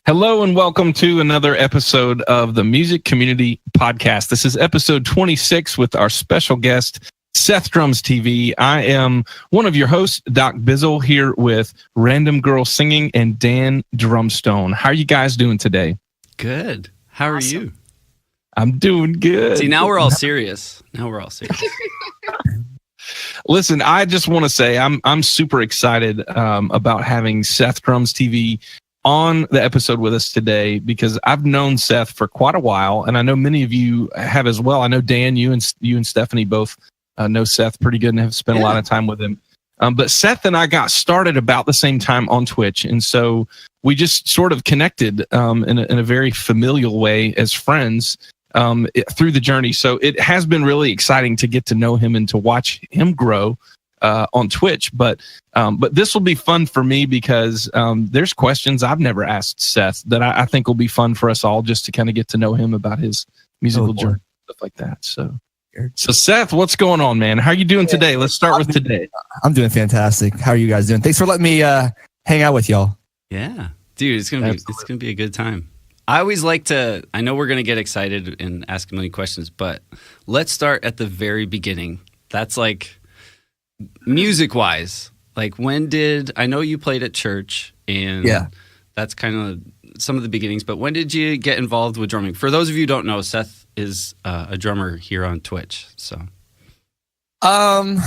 Hello and welcome to another episode of the Music Community Podcast. This is episode 26 with our special guest, SethDrumsTV. I am one of your hosts, Doc Bizzle, here with Random Girl Singing and Dan Drumstone. How are you guys doing today? Good. How are you? I'm doing good. See, now we're all serious. Listen, I just want to say I'm super excited about having SethDrumsTV on the episode with us today because I've known Seth for quite a while, and I know many of you have as well. I know Dan, you and Stephanie both know Seth pretty good and have spent a lot of time with him. But Seth and I got started about the same time on Twitch, and so we just sort of connected in a very familial way as friends through the journey. So it has been really exciting to get to know him and to watch him grow on Twitch, but this will be fun for me because there's questions I've never asked Seth that I think will be fun for us all just to kind of get to know him about his musical journey, stuff like that. So Seth, what's going on, man? How are you doing today? Let's start with today. I'm doing fantastic. How are you guys doing? Thanks for letting me hang out with y'all. Yeah, dude, it's gonna be a good time. I always like to. I know we're gonna get excited and ask a million questions, but let's start at the very beginning. That's like. Music wise, like I know you played at church and that's kind of some of the beginnings, but when did you get involved with drumming? For those of you who don't know, Seth is a drummer here on Twitch. So as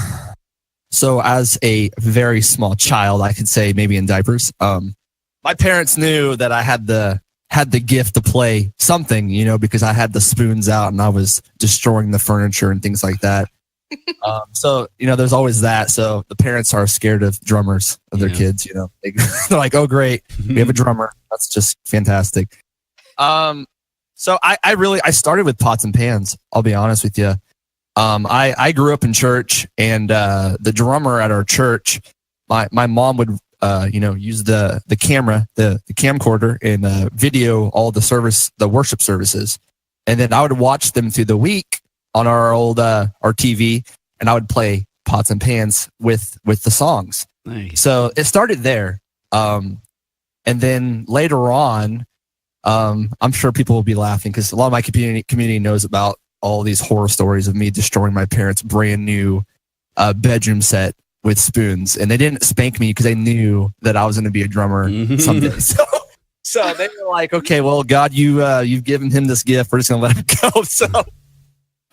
a very small child, I could say maybe in diapers, my parents knew that I had the gift to play something, because I had the spoons out and I was destroying the furniture and things like that. There's always that. So the parents are scared of drummers of their kids, they're like, oh, great. We have a drummer. That's just fantastic. So I started with pots and pans. I'll be honest with you. I grew up in church and, the drummer at our church, my mom would, use the camera, the camcorder and, video all the worship services. And then I would watch them through the week on our old our TV, and I would play pots and pans with the songs. Nice. So it started there, and then later on, I'm sure people will be laughing because a lot of my community knows about all these horror stories of me destroying my parents' brand new bedroom set with spoons, and they didn't spank me because they knew that I was going to be a drummer someday. So they were like, "Okay, well, God, you've given him this gift. We're just going to let him go." So.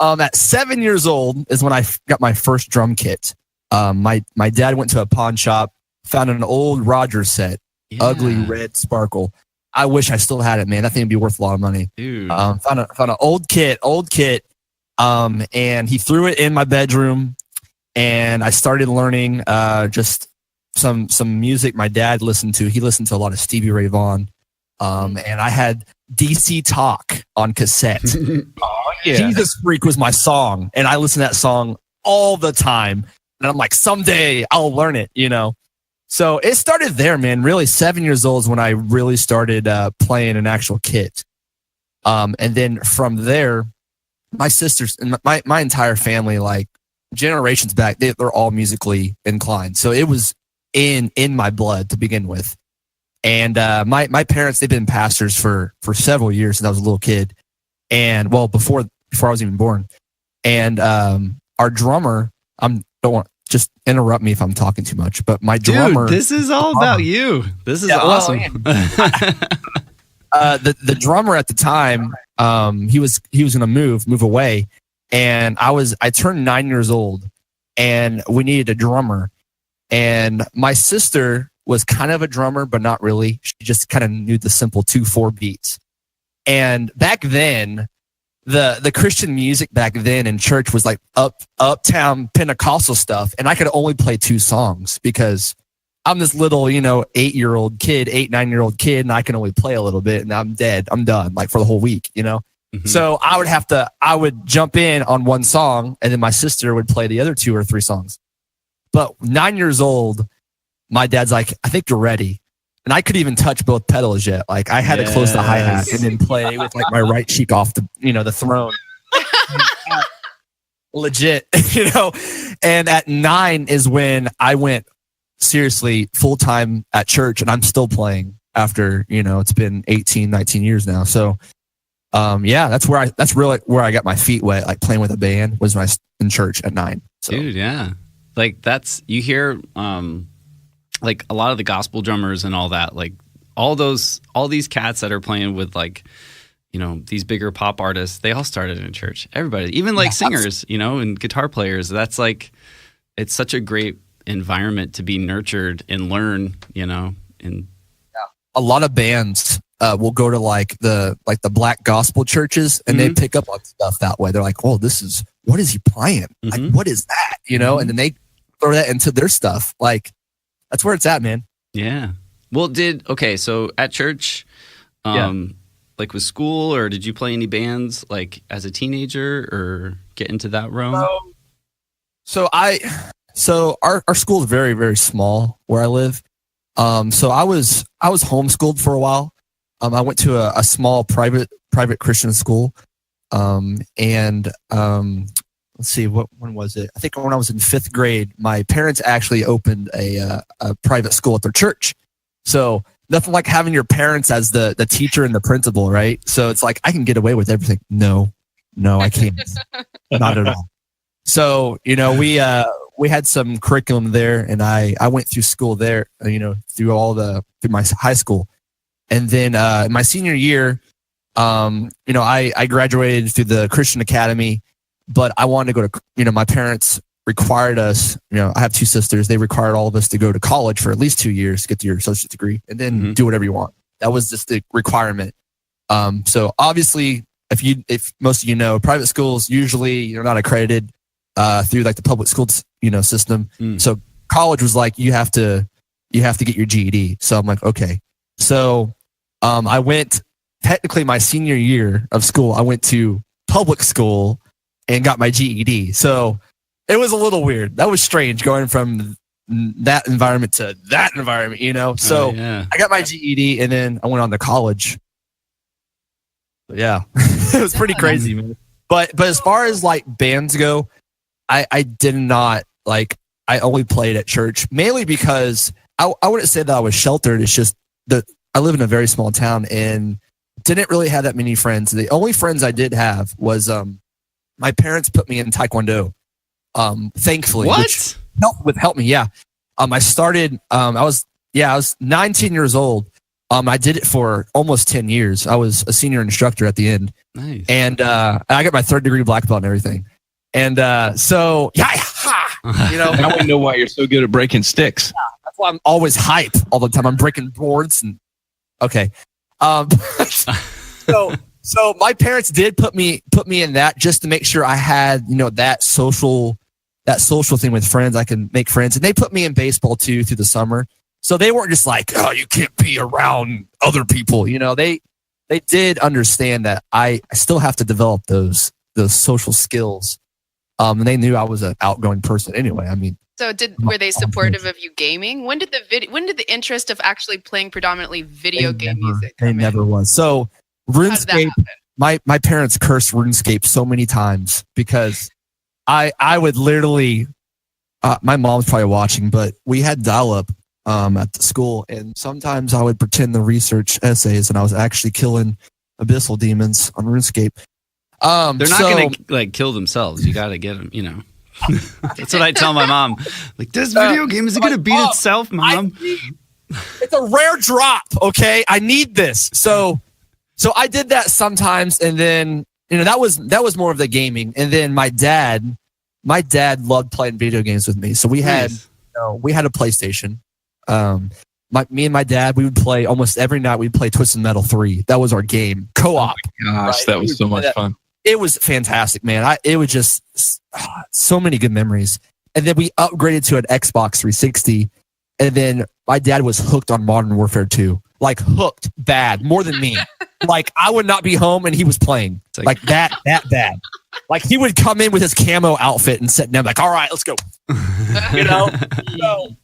At 7 years old is when I got my first drum kit. My dad went to a pawn shop, found an old Rogers set, ugly red sparkle. I wish I still had it, man. That thing would be worth a lot of money. Dude. Found an old kit. And he threw it in my bedroom, and I started learning just some music my dad listened to. He listened to a lot of Stevie Ray Vaughan, and I had DC Talk on cassette. Jesus Freak was my song, and I listened to that song all the time. And I'm like, someday I'll learn it, So it started there, man. Really, 7 years old is when I really started playing an actual kit. And then from there, my sisters and my entire family, like generations back, they're all musically inclined. So it was in my blood to begin with. And my parents, they've been pastors for several years since I was a little kid. And well, before I was even born. And our drummer, just interrupt me if I'm talking too much, but my drummer. Dude, this is all about you. This is awesome. The drummer at the time, he was going to move away. And I turned 9 years old and we needed a drummer. And my sister was kind of a drummer, but not really. She just kind of knew the simple 2/4 beats. And back then, the Christian music back then in church was like uptown Pentecostal stuff. And I could only play 2 songs because I'm this little, 8-9-year-old kid, and I can only play a little bit and I'm dead. I'm done like for the whole week, Mm-hmm. So I would jump in on one song and then my sister would play the other 2 or 3 songs. But 9 years old, my dad's like, I think you're ready. And I couldn't even touch both pedals yet. Like I had to close the hi-hat and then play with like my right cheek off the throne. Legit, And at 9 is when I went seriously full-time at church, and I'm still playing. after, it's been 18, 19 years now. So, that's really where I got my feet wet, like playing with a band was when I was in church at 9. So. Dude, yeah. Like you hear, like a lot of the gospel drummers and all that, like all these cats that are playing with like, these bigger pop artists, they all started in church. Everybody, even like singers, and guitar players. That's like, it's such a great environment to be nurtured and learn, and a lot of bands will go to like the black gospel churches and they pick up on stuff that way. They're like, "Oh, what is he playing? Like, what is that?" And then they throw that into their stuff. Like, that's where it's at, man. Yeah. Well, so at church, like with school, or did you play any bands like as a teenager or get into that realm? So our school is very, very small where I live. So I was homeschooled for a while. I went to a small private Christian school. Let's see, when was it? I think when I was in 5th grade, my parents actually opened a private school at their church. So nothing like having your parents as the teacher and the principal, right? So it's like, I can get away with everything. No, I can't. Not at all. So, we had some curriculum there, and I went through school there, through my high school. And then my senior year, I graduated through the Christian Academy, but I wanted to go to, my parents required us, I have 2 sisters. They required all of us to go to college for at least 2 years to get your associate degree and then do whatever you want. That was just the requirement. So obviously, if most of private schools usually you're not accredited through like the public school, system. So college was like, you have to get your GED. So I'm like, okay. So I went, technically my senior year of school, I went to public school and got my GED. So it was a little weird. That was strange going from that environment to that environment, So I got my GED and then I went on to college. But yeah, it was pretty crazy, man. But as far as like bands go, I did not I only played at church mainly because I wouldn't say that I was sheltered. It's just that I live in a very small town and didn't really have that many friends. The only friends I did have was my parents put me in Taekwondo. Thankfully, what helped me. Yeah. I started. I was 19 years old. I did it for almost 10 years. I was a senior instructor at the end. Nice. And I got my 3rd degree black belt and everything. And so, now we know why you're so good at breaking sticks. Yeah, that's why I'm always hype all the time. I'm breaking boards and okay. So my parents did put me in that just to make sure I had, that social thing with friends. I can make friends, and they put me in baseball too through the summer. So they weren't just like, oh, you can't be around other people. They did understand that I still have to develop those social skills. And they knew I was an outgoing person anyway. I mean, so were they supportive of you gaming? When did the interest of actually playing predominantly video game music come in? They never was. So RuneScape, my parents cursed RuneScape so many times because I would literally, my mom's probably watching, but we had dial-up at the school, and sometimes I would pretend to research essays and I was actually killing abyssal demons on RuneScape. They're not going to kill themselves. You got to get them, That's what I tell my mom. Like, this video game is going to beat itself, Mom. It's a rare drop, okay? I need this. So I did that sometimes, and then that was more of the gaming. And then my dad loved playing video games with me. So we had a PlayStation. Me and my dad, we would play almost every night. We'd play Twisted Metal 3. That was our game, co-op. Oh my gosh, right? That was so much fun. It was fantastic, man. It was just so many good memories. And then we upgraded to an Xbox 360. And then my dad was hooked on Modern Warfare 2. Like hooked bad, more than me. Like I would not be home and he was playing. Like that bad. Like he would come in with his camo outfit and sit down like, all right, let's go. So,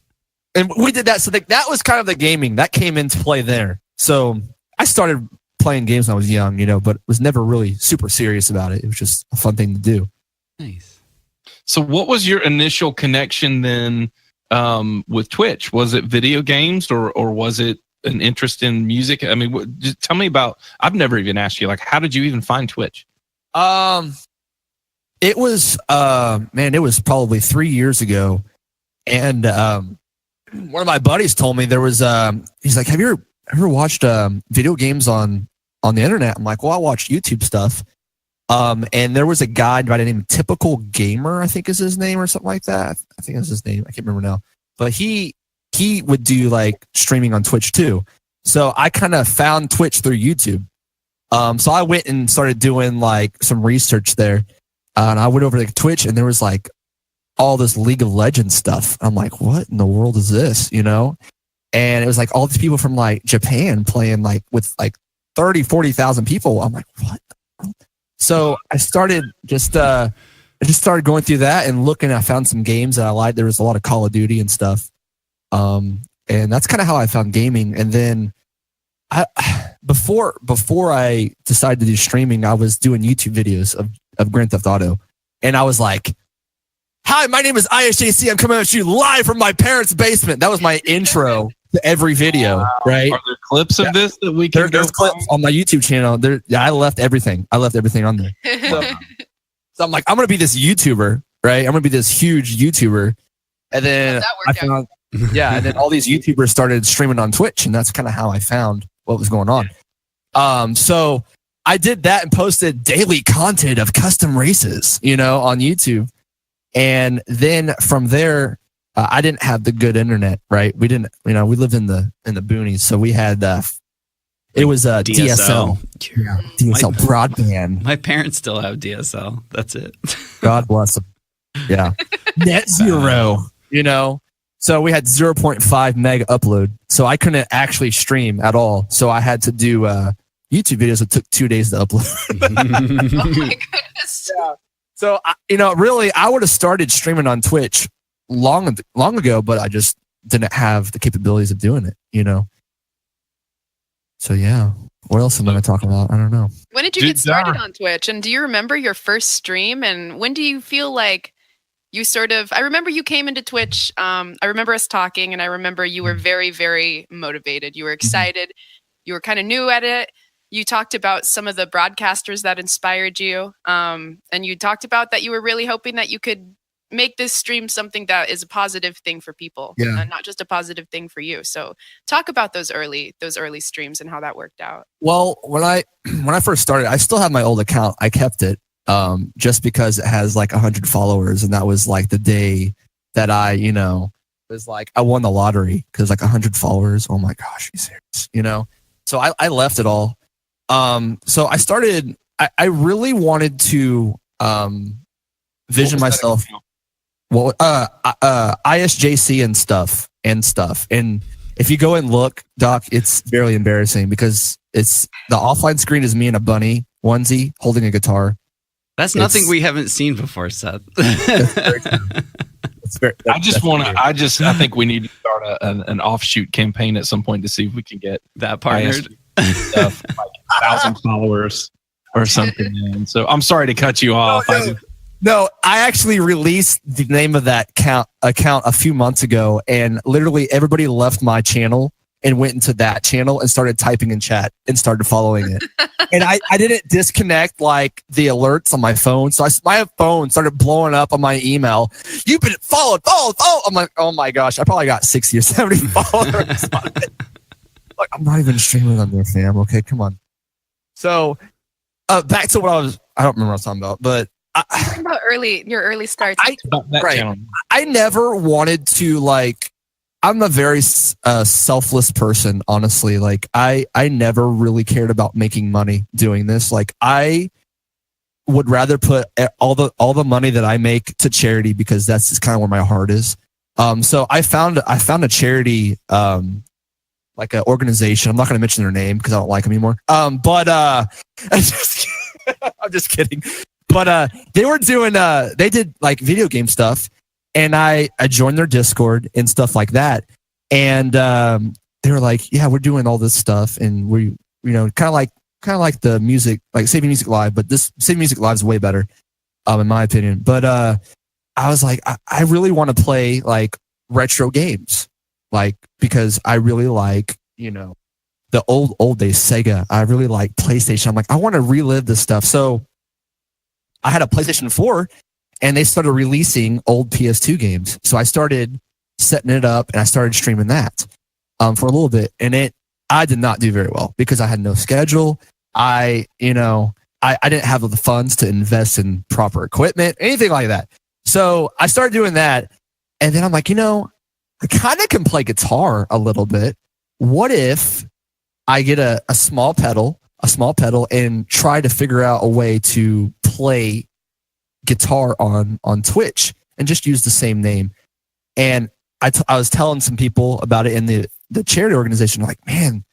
and we did that. So that was kind of the gaming that came into play there. So I started playing games when I was young, but was never really super serious about it. It was just a fun thing to do. Nice. So what was your initial connection then with Twitch? Was it video games or was it an interest in music? I mean, just tell me about. I've never even asked you, like, how did you even find Twitch? It was it was probably 3 years ago, and one of my buddies told me there was he's like, have you ever watched video games on the internet? I'm like, well, I watch YouTube stuff. And there was a guy by the name of Typical Gamer, I think is his name, or something like that. I think that's his name. I can't remember now. But he would do like streaming on Twitch too. So I kind of found Twitch through YouTube. So I went and started doing like some research there. And I went over to Twitch, and there was like all this League of Legends stuff. I'm like, what in the world is this? You know? And it was like all these people from like Japan playing like with like 30, 40,000 people. I'm like, what? So I started I just started going through that and looking. I found some games that I liked. There was a lot of Call of Duty and stuff. And that's kind of how I found gaming. And then before I decided to do streaming, I was doing YouTube videos of Grand Theft Auto. And I was like, hi, my name is ISJC. I'm coming at you live from my parents' basement. That was my intro to every video, right? Are there clips of this that we can There's clips on my YouTube channel. I left everything. I left everything on there. So I'm like, I'm going to be this YouTuber, right? I'm going to be this huge YouTuber. And then I found, and then all these YouTubers started streaming on Twitch, and that's kind of how I found what was going on. So I did that and posted daily content of custom races, on YouTube. And then from there, I didn't have the good internet, right? We didn't, we lived in the boonies, so we had it was a DSL. DSL broadband. My parents still have DSL. That's it. God bless them. Yeah, net zero. So we had 0.5 meg upload, so I couldn't actually stream at all. So I had to do YouTube videos that took 2 days to upload. Oh my goodness. Yeah. So really, I would have started streaming on Twitch long ago, but I just didn't have the capabilities of doing it, So yeah, what else am I going to talk about? I don't know. When did you get started on Twitch? And do you remember your first stream? And when do you feel like you I remember you came into Twitch. I remember us talking, and I remember you were very, very motivated. You were excited. You were kind of new at it. You talked about some of the broadcasters that inspired you. And you talked about that you were really hoping that you could make this stream something that is a positive thing for people, not just a positive thing for you. So talk about those early streams and how that worked out. Well, when I first started, I still have my old account. I kept it just because it has like 100 followers, and that was like the day that I, was like, I won the lottery because like 100 followers. Oh my gosh, you serious? So I left it all. So I started. I really wanted to vision myself. Well, ISJC and stuff. And if you go and look, Doc, it's barely embarrassing because it's the offline screen is me in a bunny onesie holding a guitar. That's nothing we haven't seen before, Seth. I think we need to start an offshoot campaign at some point to see if we can get that partnered stuff, like 1,000 followers or something. And so I'm sorry to cut you off. No, I actually released the name of that account a few months ago, and literally everybody left my channel and went into that channel and started typing in chat and started following it. And I didn't disconnect like the alerts on my phone. So my phone started blowing up on my email. You've been followed. I'm like, oh my gosh, I probably got 60 or 70 followers. Like, I'm not even streaming on there, fam. Okay, come on. So back to what I don't remember what I was talking about, but talking about your early starts. I never wanted to I'm a very selfless person, honestly. Like I never really cared about making money doing this. Like I would rather put all the money that I make to charity because that's just kind of where my heart is. So I found a charity, like an organization. I'm not going to mention their name because I don't like them anymore. I'm just kidding. But they did like video game stuff, and I joined their Discord and stuff like that. And they were like, "Yeah, we're doing all this stuff, and we, kind of like the music, like Saving Music Live, but this Saving Music Live is way better, in my opinion." But I was like, I really want to play like retro games, like because I really like the old days, Sega. I really like PlayStation. I'm like, I want to relive this stuff. So I had a PlayStation 4 and they started releasing old PS2 games. So I started setting it up and I started streaming that for a little bit. And I did not do very well because I had no schedule. I didn't have the funds to invest in proper equipment, anything like that. So I started doing that. And then I'm like, I kind of can play guitar a little bit. What if I get a small pedal and try to figure out a way to play guitar on Twitch and just use the same name? And I was telling some people about it in the charity organization. I'm like, man,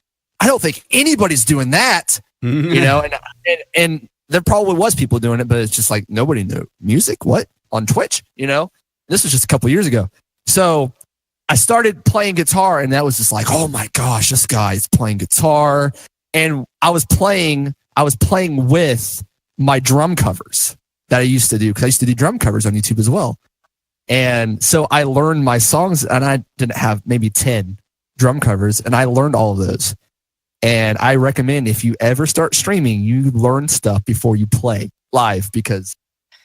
I don't think anybody's doing that, and there probably was people doing it, but it's just like nobody knew music. What on Twitch? This was just a couple years ago. So I started playing guitar, and that was just like, oh my gosh, this guy's playing guitar. And I was playing with my drum covers that I used to do, because I used to do drum covers on YouTube as well. And so I learned my songs, and I didn't have maybe 10 drum covers, and I learned all of those. And I recommend, if you ever start streaming, you learn stuff before you play live, because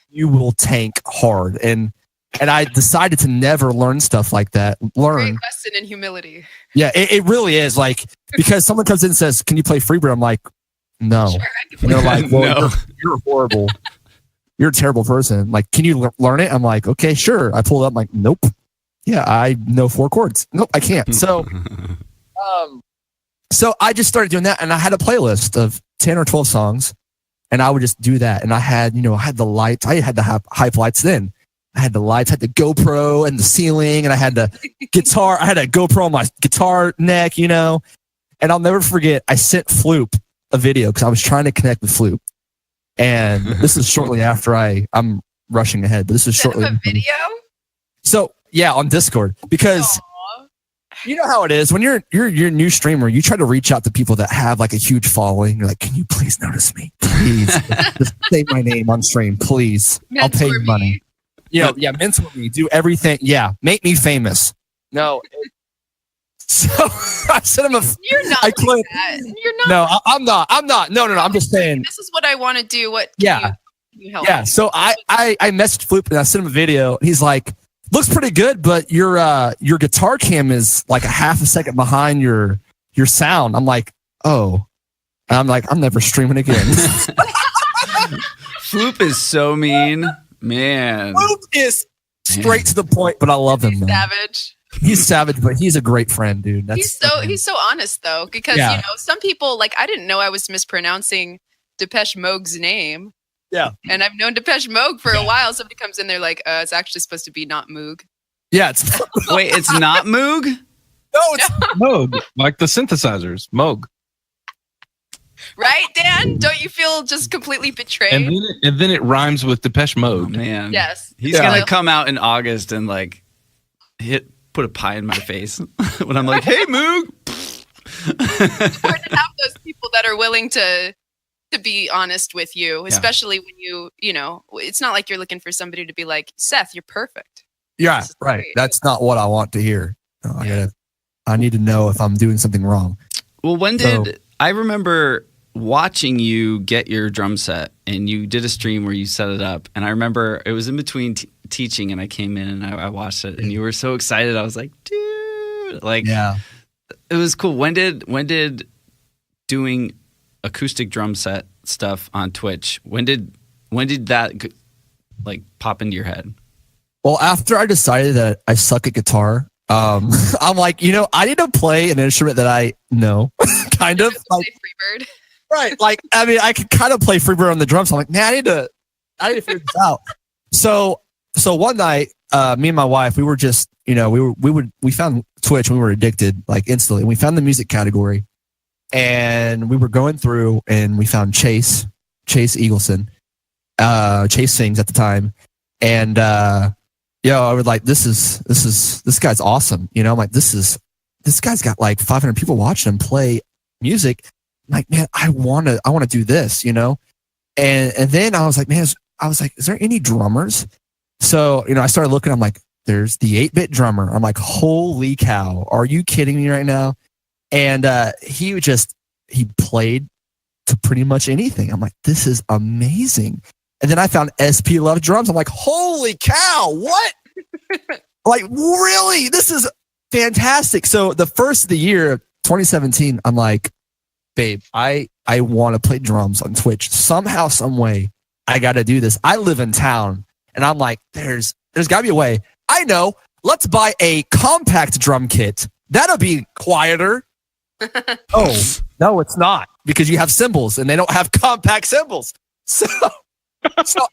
you will tank hard. And I decided to never learn stuff like that. Great lesson in humility. Yeah, it really is. Like, because someone comes in and says, "Can you play Freebird?" I'm like, no. Sure, And they're like, well, No. you're horrible. You're a terrible person. Like, can you learn it? I'm like, okay, sure. I pulled it up. I'm like, nope. Yeah, I know 4 chords. Nope, I can't. So, so I just started doing that, and I had a playlist of 10 or 12 songs, and I would just do that. And I had, I had the lights. I had the hype lights then. I had the lights, I had the GoPro and the ceiling, and I had the guitar. I had a GoPro on my guitar neck, And I'll never forget, I sent Floop a video because I was trying to connect with Floop. And this is shortly after I'm rushing ahead, but this is shortly. A video? So yeah, on Discord, because you know how it is when you're a new streamer, you try to reach out to people that have like a huge following. You're like, can you please notice me? Please just say my name on stream, please. I'll pay you money. Mentor me, do everything. Yeah, make me famous. No. So I sent him You're not like that. You're not. No, I'm not. No. I'm just saying. This is what I want to do. What? Can you help? Yeah. So I messaged Floop and I sent him a video. He's like, looks pretty good, but your guitar cam is like a half a second behind your sound. I'm like, oh. And I'm like, I'm never streaming again. Floop is so mean. Man. Floop is straight to the point, but I love him, man. Savage. He's savage, but he's a great friend, dude. He's so honest though, because some people, like, I didn't know I was mispronouncing Depeche Moog's name. Yeah. And I've known Depeche Moog for a while. Somebody comes in there like, it's actually supposed to be not Moog. Yeah, it's wait, it's not Moog? No, it's Moog, like the synthesizers, Moog. Right, Dan? Don't you feel just completely betrayed? And then it rhymes with Depeche Mode. Oh, man. Yes. He's gonna come out in August and like put a pie in my face when I'm like, hey, Moog. It's hard to have those people that are willing to be honest with you, especially when it's not like you're looking for somebody to be like, Seth, you're perfect. Yeah, right. Great. That's not what I want to hear. I need to know if I'm doing something wrong. Well, I remember watching you get your drum set, and you did a stream where you set it up, and I remember it was in between teaching, and I came in and I watched it, and you were so excited. I was like, dude, it was cool. When did doing acoustic drum set stuff on Twitch, when did that like pop into your head? Well, after I decided that I suck at guitar, I'm like, I need to play an instrument that I know, kind of like Freebird. Right. Like, I mean, I could kind of play Freebird on the drums. I'm like, man, I need to figure this out. So one night, me and my wife, we were just, we found Twitch and we were addicted like instantly. And we found the music category, and we were going through, and we found Chase Eagleson. Chase sings at the time. And, I was like, this guy's awesome. I'm like, this guy's got like 500 people watching him play music. I'm like, man, I want to do this, And then I was like, is there any drummers? So, I started looking, I'm like, there's the 8-bit drummer. I'm like, holy cow. Are you kidding me right now? And he played to pretty much anything. I'm like, this is amazing. And then I found SP Love Drums. I'm like, holy cow, what? Like, really? This is fantastic. So the first of the year, 2017, I'm like, babe, I want to play drums on Twitch. Somehow, some way, I got to do this. I live in town. And I'm like, there's got to be a way. I know. Let's buy a compact drum kit. That'll be quieter. Oh, no, it's not, because you have cymbals and they don't have compact cymbals. So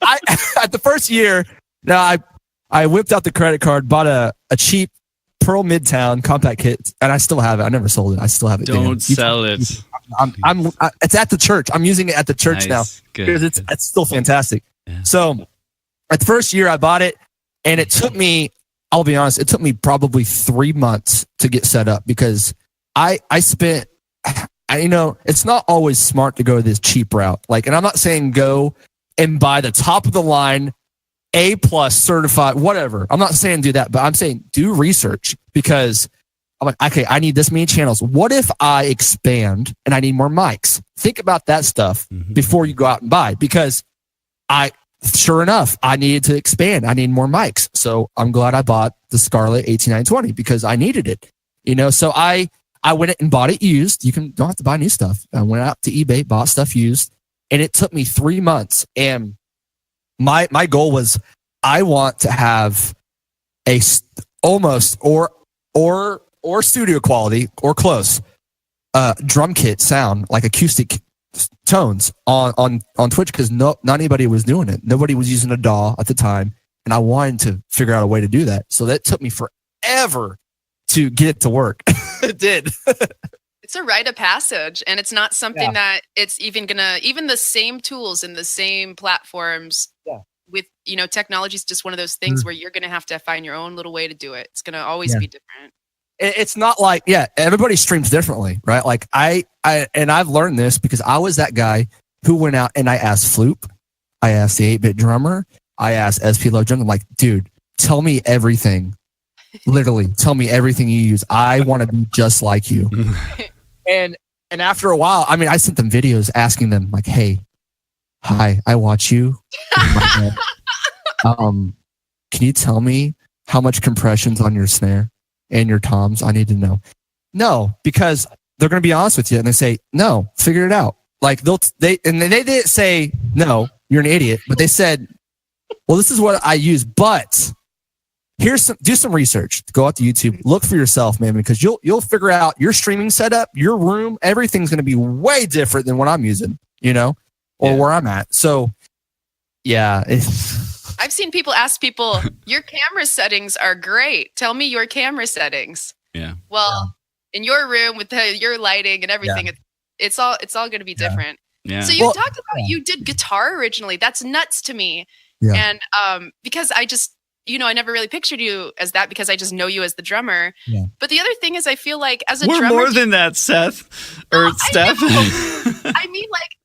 I, at the first year, now I whipped out the credit card, bought a cheap Pearl Midtown compact kit, and I still have it. I never sold it. I still have it. Don't sell it. It's at the church. I'm using it at the church now because it's still fantastic. Yeah. So at the first year I bought it, and it took me, I'll be honest, it took me probably 3 months to get set up, because I spent, it's not always smart to go this cheap route. Like, and I'm not saying go and buy the top of the line, A+ certified, whatever. I'm not saying do that, but I'm saying do research, because I'm like, okay, I need this many channels. What if I expand and I need more mics? Think about that stuff before you go out and buy, because sure enough, I needed to expand. I need more mics. So I'm glad I bought the Scarlett 18920 because I needed it. So I went and bought it used. You don't have to buy new stuff. I went out to eBay, bought stuff used, and it took me 3 months. And my goal was, I want to have a almost or studio quality or close drum kit sound, like acoustic tones on Twitch, because not anybody was doing it. Nobody was using a DAW at the time, and I wanted to figure out a way to do that. So that took me forever to get it to work. It did. It's a rite of passage, and it's not something that it's even the same tools and the same platforms with, technology is just one of those things where you're going to have to find your own little way to do it. It's going to always be different. It's not like, everybody streams differently, right? Like I've learned this because I was that guy who went out and I asked Floop, I asked the 8-bit drummer, I asked SP Love Drums. I'm like, dude, tell me everything. Literally, tell me everything you use. I want to be just like you. And after a while, I sent them videos asking them, like, hey, hi, I watch you. Can you tell me how much compression's on your snare and your toms? I need to know. No, because they're going to be honest with you and they say, no, figure it out. Like they didn't say, no, you're an idiot, but they said, well, this is what I use, but do some research. Go out to YouTube, look for yourself, man, because you'll figure out your streaming setup, your room, everything's going to be way different than what I'm using, or where I'm at. So, I've seen people ask people, your camera settings are great. Tell me your camera settings. Yeah. Well, in your room with your lighting and everything, it's all going to be different. Yeah. So you talked about you did guitar originally. That's nuts to me. Yeah. And because I just, I never really pictured you as that, because I just know you as the drummer. Yeah. But the other thing is, I feel like as a drummer, we're more than that, Seth or Steph.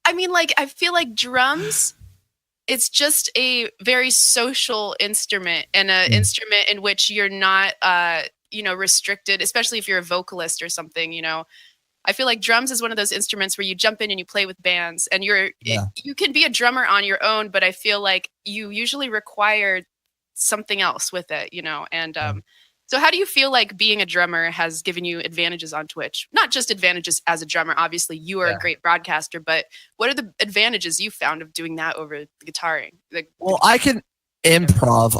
I feel like drums, it's just a very social instrument, and an instrument in which you're not, restricted, especially if you're a vocalist or something. I feel like drums is one of those instruments where you jump in and you play with bands, and you can be a drummer on your own, but I feel like you usually require something else with it, and so how do you feel like being a drummer has given you advantages on Twitch? Not just advantages as a drummer, obviously you are a great broadcaster, but what are the advantages you found of doing that over guitaring? I can improv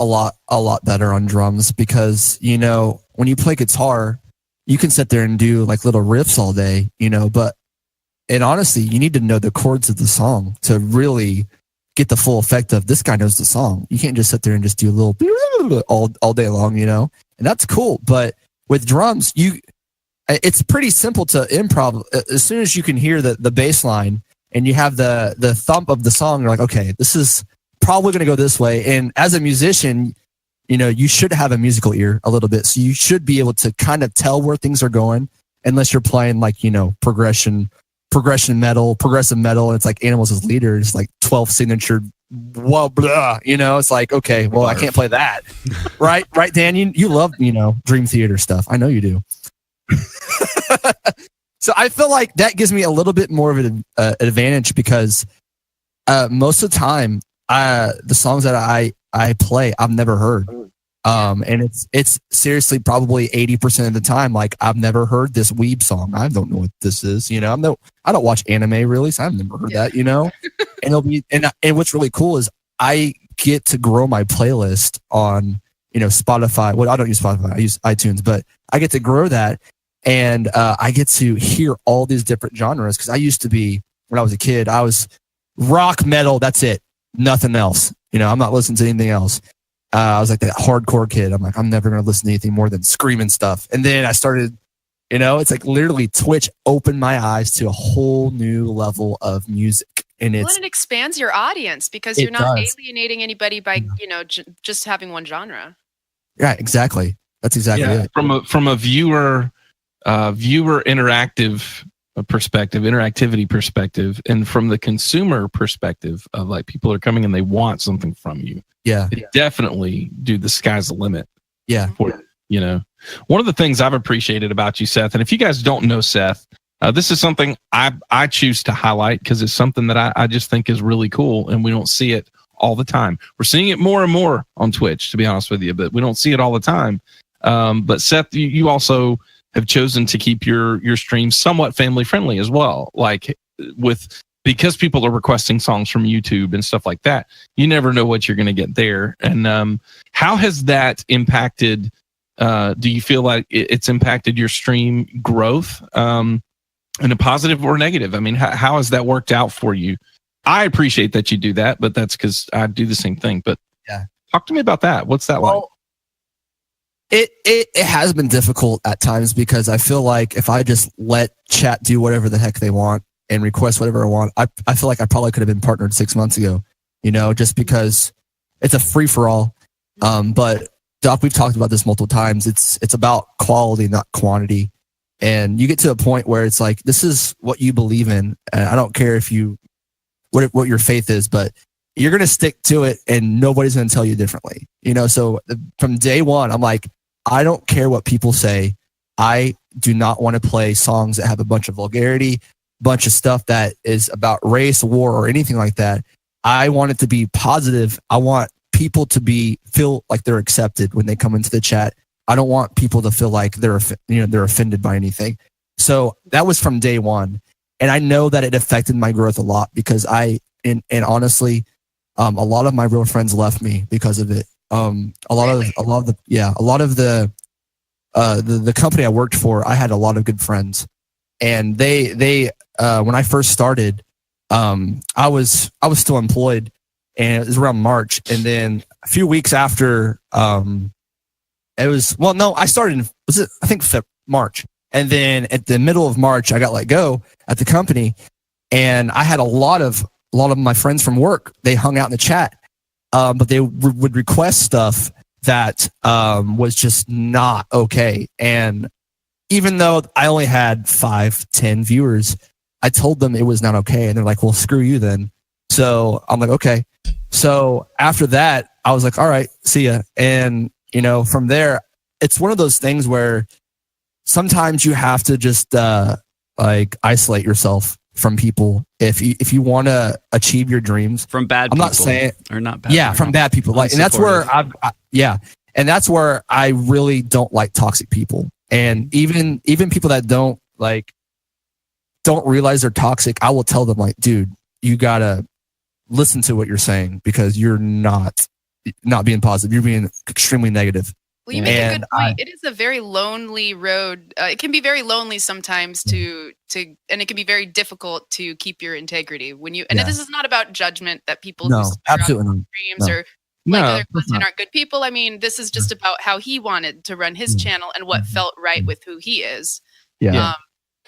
a lot better on drums, because when you play guitar, you can sit there and do like little riffs all day, but honestly, you need to know the chords of the song to really get the full effect of this guy knows the song. You can't just sit there and just do a little all day long, and that's cool. But with drums, it's pretty simple to improv. As soon as you can hear the bass line and you have the thump of the song, you're like, okay, this is probably going to go this way. And as a musician, you should have a musical ear a little bit. So you should be able to kind of tell where things are going, unless you're playing like, progressive metal, and it's like Animals as Leader. It's like 12 signature, blah, blah, it's like, okay, well, I can't play that. Right, Dan, you love, Dream Theater stuff. I know you do. So I feel like that gives me a little bit more of an advantage because most of the time, the songs that I play, I've never heard. And it's seriously probably 80% of the time, like I've never heard this weeb song. I don't know what this is. You know, I don't watch anime really, so I've never heard that, you know? And it'll be, and what's really cool is I get to grow my playlist on, you know, Spotify. Well, I don't use Spotify, I use iTunes, but I get to grow that. And I get to hear all these different genres. Cause I used to be, when I was a kid, I was rock, metal, that's it. Nothing else. You know, I'm not listening to anything else. I was like that hardcore kid. I'm like, I'm never going to listen to anything more than screaming stuff. And then I started, you know, it's like literally Twitch opened my eyes to a whole new level of music. And it expands your audience because you're not alienating anybody by, you know, just having one genre. Yeah, exactly. That's exactly it. From a viewer interactivity perspective, and from the consumer perspective of like people are coming and they want something from you. Yeah. Definitely, dude, the sky's the limit. Yeah. You know, one of the things I've appreciated about you, Seth, and if you guys don't know Seth, this is something I choose to highlight because it's something that I just think is really cool and we don't see it all the time. We're seeing it more and more on Twitch, to be honest with you, but we don't see it all the time. But Seth, you also have chosen to keep your streams somewhat family friendly as well. Like because people are requesting songs from YouTube and stuff like that, you never know what you're going to get there. And how has that impacted? Do you feel like it's impacted your stream growth in a positive or negative? I mean, how has that worked out for you? I appreciate that you do that, but that's because I do the same thing. But yeah, talk to me about that. What's that like? It has been difficult at times because I feel like if I just let chat do whatever the heck they want and request whatever I want, I feel like I probably could have been partnered 6 months ago, you know, just because it's a free for all. But Doc, we've talked about this multiple times. It's about quality, not quantity. And you get to a point where it's like, this is what you believe in. And I don't care what your faith is, but you're going to stick to it and nobody's going to tell you differently. You know, so from day one, I'm like, I don't care what people say. I do not want to play songs that have a bunch of vulgarity, bunch of stuff that is about race, war, or anything like that. I want it to be positive. I want people to feel like they're accepted when they come into the chat. I don't want people to feel like they're offended by anything. So that was from day one. And I know that it affected my growth a lot because and honestly, a lot of my real friends left me because of it. A lot of the company I worked for, I had a lot of good friends, and they when I first started, I was still employed, and it was around March, and then a few weeks after, I started in March, and then at the middle of March, I got let go at the company, and I had a lot of my friends from work. They hung out in the chat. But they would request stuff that was just not okay. And even though I only had 5-10 viewers, I told them it was not okay. And they're like, well, screw you then. So I'm like, okay. So after that, I was like, all right, see ya. And, you know, from there, it's one of those things where sometimes you have to just like isolate yourself from people if you want to achieve your dreams from bad I'm people. not saying or not bad. Yeah, from bad people. Like, and that's where and that's where I really don't like toxic people. And even people that don't realize they're toxic, I will tell them like, dude, you gotta listen to what you're saying because you're not being positive. You're being extremely negative. Well, you make a good point. It is a very lonely road. It can be very lonely sometimes and it can be very difficult to keep your integrity this is not about judgment that people who absolutely streams or other content aren't good people. I mean, this is just about how he wanted to run his channel and what felt right with who he is. Yeah.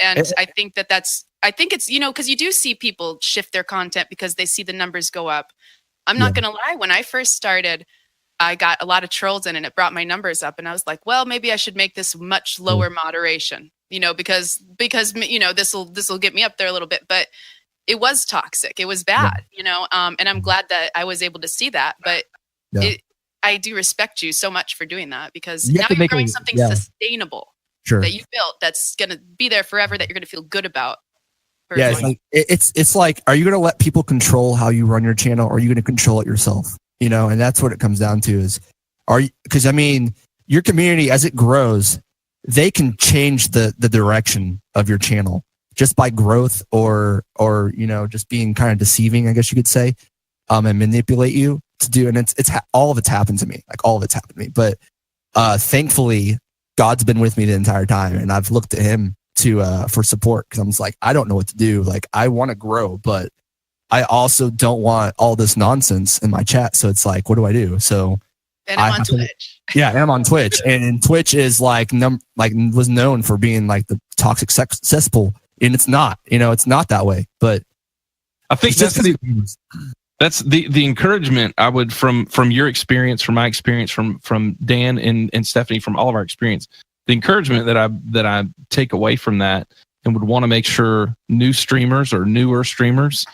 I think it's, you know, because you do see people shift their content because they see the numbers go up. I'm not going to lie. When I first started, I got a lot of trolls in and it brought my numbers up. And I was like, well, maybe I should make this much lower moderation, you know, because, you know, this will get me up there a little bit, but it was toxic. It was bad, you know? And I'm glad that I was able to see that, but I do respect you so much for doing that because now you're growing something sustainable. Sure. that you built that's going to be there forever, that you're going to feel good about. Yeah, it's like, are you going to let people control how you run your channel, or are you going to control it yourself? You know, and that's what it comes down to is, because I mean, your community, as it grows, they can change the direction of your channel just by growth or you know, just being kind of deceiving, I guess you could say, and manipulate you to do. And it's all of it's happened to me. Like, all of it's happened to me. But thankfully, God's been with me the entire time, and I've looked to him for support, because I'm just like, I don't know what to do. Like, I want to grow, but I also don't want all this nonsense in my chat. So it's like, what do I do? So And I'm on Twitch. Yeah, and I'm on Twitch, and Twitch is like was known for being like the toxic cesspool, and it's not. You know, it's not that way. But I think that's the encouragement I would, from your experience, from my experience, from Dan and Stephanie, from all of our experience. The encouragement that I take away from that, and would want to make sure new streamers or newer streamers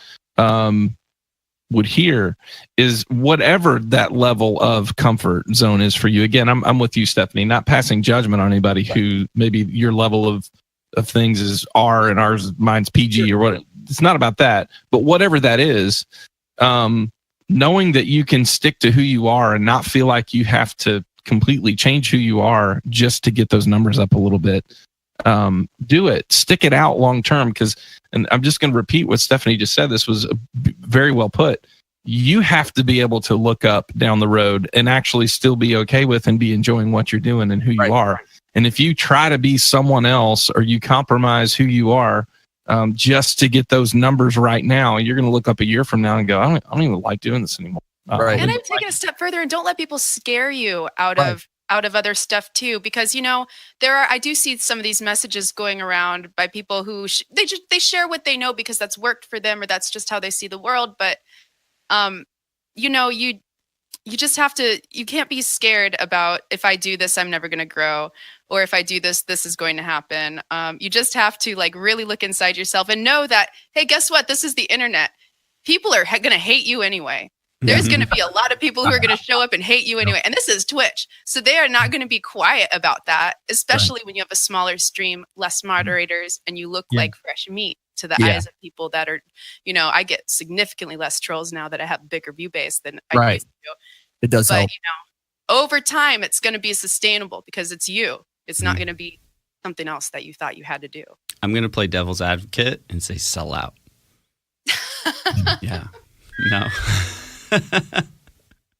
would hear, is whatever that level of comfort zone is for you. Again, I'm with you, Stephanie, not passing judgment on anybody who maybe your level of things is R and mine's PG or what. It's not about that, but whatever that is, knowing that you can stick to who you are and not feel like you have to completely change who you are just to get those numbers up a little bit. Do it, stick it out long term, because, and I'm just going to repeat what Stephanie just said, this was very well put. You have to be able to look up down the road and actually still be okay with and be enjoying what you're doing and who you are. And if you try to be someone else, or you compromise who you are just to get those numbers right now, you're going to look up a year from now and go, I don't even like doing this anymore. And I'm taking a step further, and don't let people scare you out of other stuff too, because, you know, I do see some of these messages going around by people who they share what they know because that's worked for them, or that's just how they see the world. But you know, you just have to, you can't be scared about, if I do this, I'm never going to grow, or if I do this, this is going to happen. You just have to like really look inside yourself and know that, hey, guess what? This is the internet. People are going to hate you anyway. There's going to be a lot of people who are going to show up and hate you anyway. And this is Twitch. So they are not going to be quiet about that, especially when you have a smaller stream, less moderators, and you look like fresh meat to the eyes of people that are, you know, I get significantly less trolls now that I have a bigger view base than I used to. It does help. You know, over time, it's going to be sustainable because it's you. It's not going to be something else that you thought you had to do. I'm going to play devil's advocate and say sell out. Yeah. No.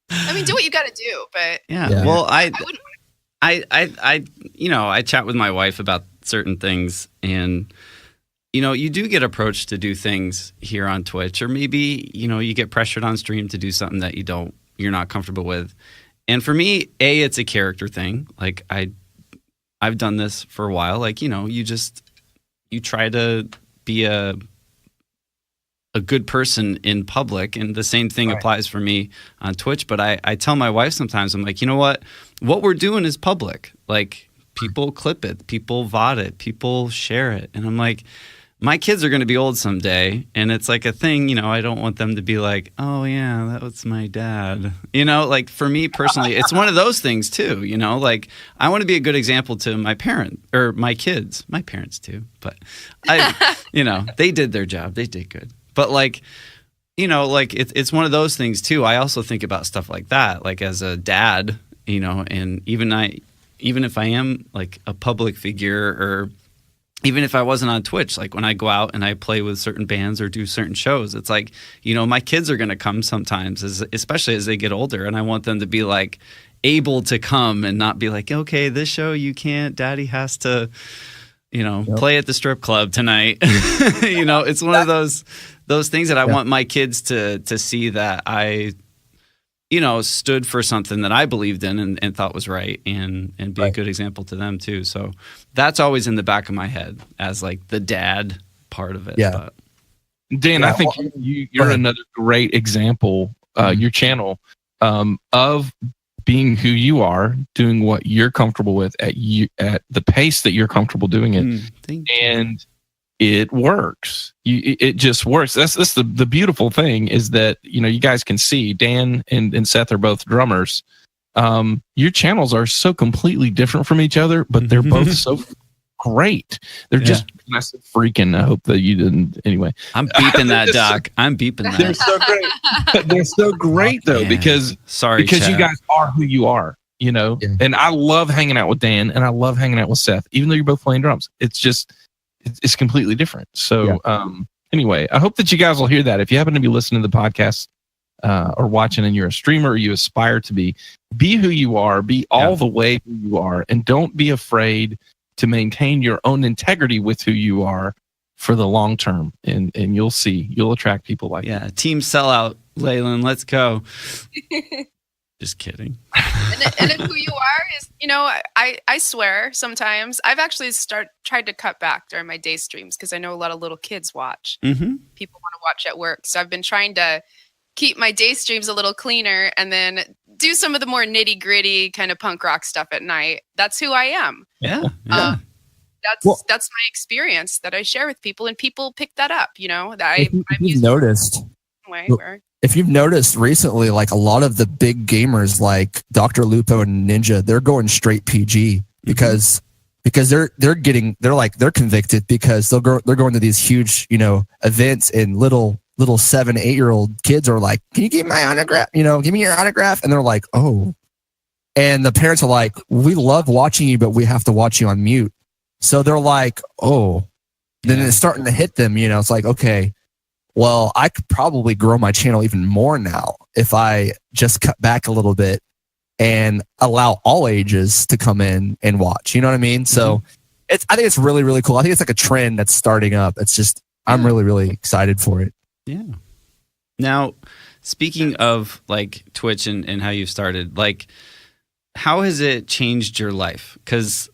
I mean, do what you got to do, but well, I wouldn't. you know, I chat with my wife about certain things, and you know, you do get approached to do things here on Twitch, or maybe, you know, you get pressured on stream to do something that you're not comfortable with. And for me, it's a character thing. Like I've done this for a while. Like, you know, you try to be a good person in public, and the same thing applies for me on Twitch. But I tell my wife sometimes, I'm like, you know what we're doing is public. Like, people clip it, people VOD it, people share it. And I'm like, my kids are going to be old someday, and it's like a thing, you know, I don't want them to be like, oh yeah, that was my dad. You know, like for me personally, it's one of those things too, you know, like I want to be a good example to my kids, my parents too, but you know, they did their job. They did good. But like, you know, like it's one of those things too. I also think about stuff like that, like as a dad, you know, and even if I am like a public figure, or even if I wasn't on Twitch, like when I go out and I play with certain bands or do certain shows, it's like, you know, my kids are going to come sometimes, especially as they get older. And I want them to be like able to come and not be like, okay, this show you can't, daddy has to, you know, play at the strip club tonight. You know, it's one of those things that I want my kids to see that I, you know, stood for something that I believed in and thought was right, and be a good example to them too. So that's always in the back of my head as like the dad part of it. Yeah. But. Dan, I think you're another great example, your channel, of being who you are, doing what you're comfortable with at the pace that you're comfortable doing it. And it works. It just works. That's the beautiful thing, is that, you know, you guys can see Dan and Seth are both drummers. Your channels are so completely different from each other, but they're both great. They're just I said freaking. I hope that you didn't. Anyway, I'm beeping that, Doc. I'm beeping that. They're so great. They're so great though because you guys are who you are. You know, and I love hanging out with Dan, and I love hanging out with Seth, even though you're both playing drums. It's just it's completely different. So anyway, I hope that you guys will hear that. If you happen to be listening to the podcast or watching, and you're a streamer, or you aspire to be who you are, be all the way who you are, and don't be afraid to maintain your own integrity with who you are for the long term. And you'll see, you'll attract people like that. Team sellout, Leyland, let's go. Just kidding. and if who you are is, you know, I swear sometimes I've actually tried to cut back during my day streams because I know a lot of little kids watch. Mm-hmm. People want to watch at work. So I've been trying to keep my day streams a little cleaner and then do some of the more nitty gritty kind of punk rock stuff at night. That's who I am. Yeah. That's my experience that I share with people, and people pick that up, you know, that If you've noticed, if you've noticed recently, like a lot of the big gamers like Dr. Lupo and Ninja, they're going straight PG because they're convicted because they're going to these huge, you know, events, and little 7-8-year-old kids are like, can you give me my autograph? You know, give me your autograph. And they're like, oh, and the parents are like, we love watching you, but we have to watch you on mute. So they're like, oh, then it's starting to hit them, you know, it's like, okay, well, I could probably grow my channel even more now if I just cut back a little bit and allow all ages to come in and watch. You know what I mean? So I think it's really, really cool. I think it's like a trend that's starting up. It's just, I'm really, really excited for it. Yeah. Now, speaking of like Twitch and how you started, like, how has it changed your life? Because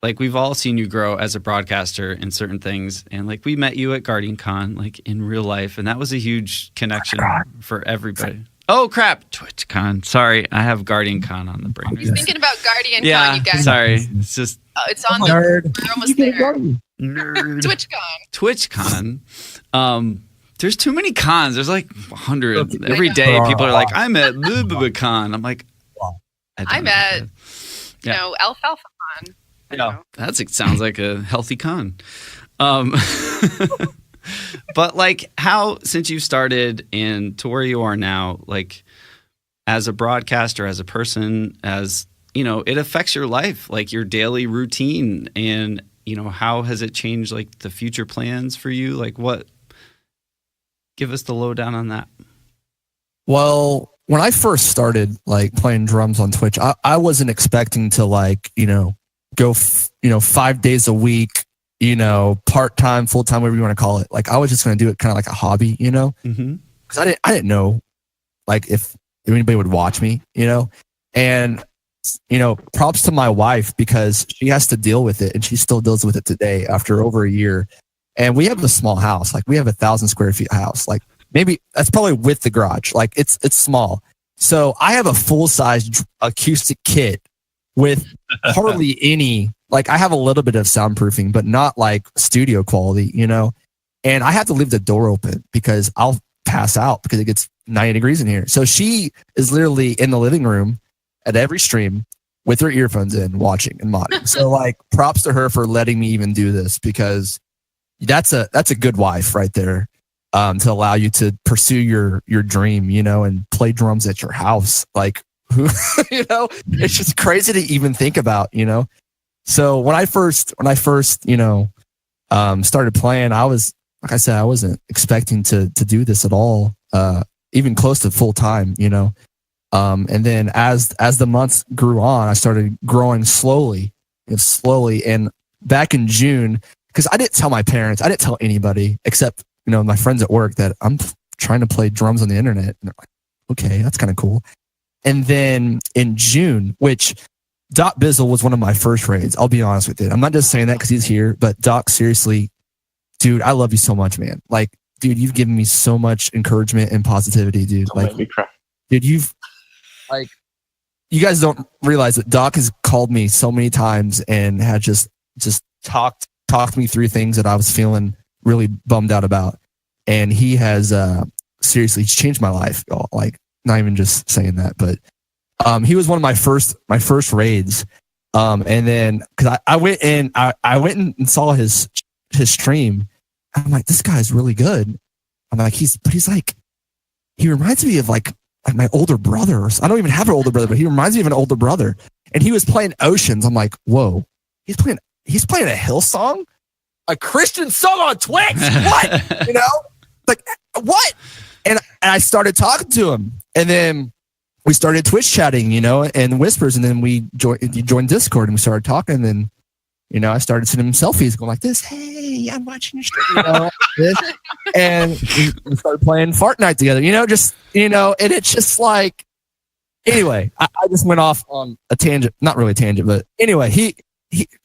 like we've all seen you grow as a broadcaster in certain things, and like we met you at GuardianCon, like in real life, and that was a huge connection for everybody. Oh crap, TwitchCon. Sorry, I have GuardianCon on the brain. I was thinking about GuardianCon, you guys. Sorry, it's just it's on we're almost there. Nerd. TwitchCon. There's too many cons. There's like 100 every day. People are like, I'm at Con. I'm like, I'm at Alfalfa Con. Yeah, sounds like a healthy con. But like, how, since you started and to where you are now, like as a broadcaster, as a person, as you know, it affects your life, like your daily routine, and you know, how has it changed like the future plans for you? Like what? Give us the lowdown on that. Well, when I first started like playing drums on Twitch, I wasn't expecting to like, you know, go, 5 days a week, you know, part-time, full-time, whatever you want to call it. Like I was just going to do it kind of like a hobby, you know, because I didn't know like if anybody would watch me, you know, and, you know, props to my wife because she has to deal with it, and she still deals with it today after over a year. And we have a small house, like we have 1,000 square feet house, like maybe that's probably with the garage. Like it's small. So I have a full-size acoustic kit with hardly any, like I have a little bit of soundproofing, but not like studio quality, you know, and I have to leave the door open because I'll pass out because it gets 90 degrees in here. So she is literally in the living room at every stream with her earphones in, watching and modding. So like props to her for letting me even do this, because that's a good wife right there, to allow you to pursue your dream, you know, and play drums at your house. Like who, you know, it's just crazy to even think about, you know? So when I first, you know, started playing, I was, like I said, I wasn't expecting to do this at all, even close to full time, you know? And then as the months grew on, I started growing slowly. And back in June, because I didn't tell my parents, I didn't tell anybody except, you know, my friends at work that I'm trying to play drums on the internet. And they're like, okay, that's kind of cool. And then in June, which Doc Bizzle was one of my first raids, I'll be honest with you. I'm not just saying that because he's here, but Doc, seriously, dude, I love you so much, man. Like, dude, you've given me so much encouragement and positivity, dude. Don't make me cry. Dude, you guys don't realize that Doc has called me so many times and had just talked me through things that I was feeling really bummed out about. And he has seriously changed my life, y'all. Like, not even just saying that, but he was one of my first raids. And then because I went in, I went and saw his stream. I'm like, this guy's really good. I'm like, he reminds me of like my older brother. I don't even have an older brother, but he reminds me of an older brother. And he was playing Oceans. I'm like, whoa, he's playing a Hillsong, a Christian song on Twitch. What? You know, like what? And I started talking to him, and then we started Twitch chatting, you know, and whispers, and then we joined Discord and we started talking. And then, you know, I started sending him selfies going like this. Hey, I'm watching your stream, you know, this. And we started playing Fortnite together, you know, just, you know, and it's just like, anyway, I just went off on a tangent, not really a tangent, but anyway, he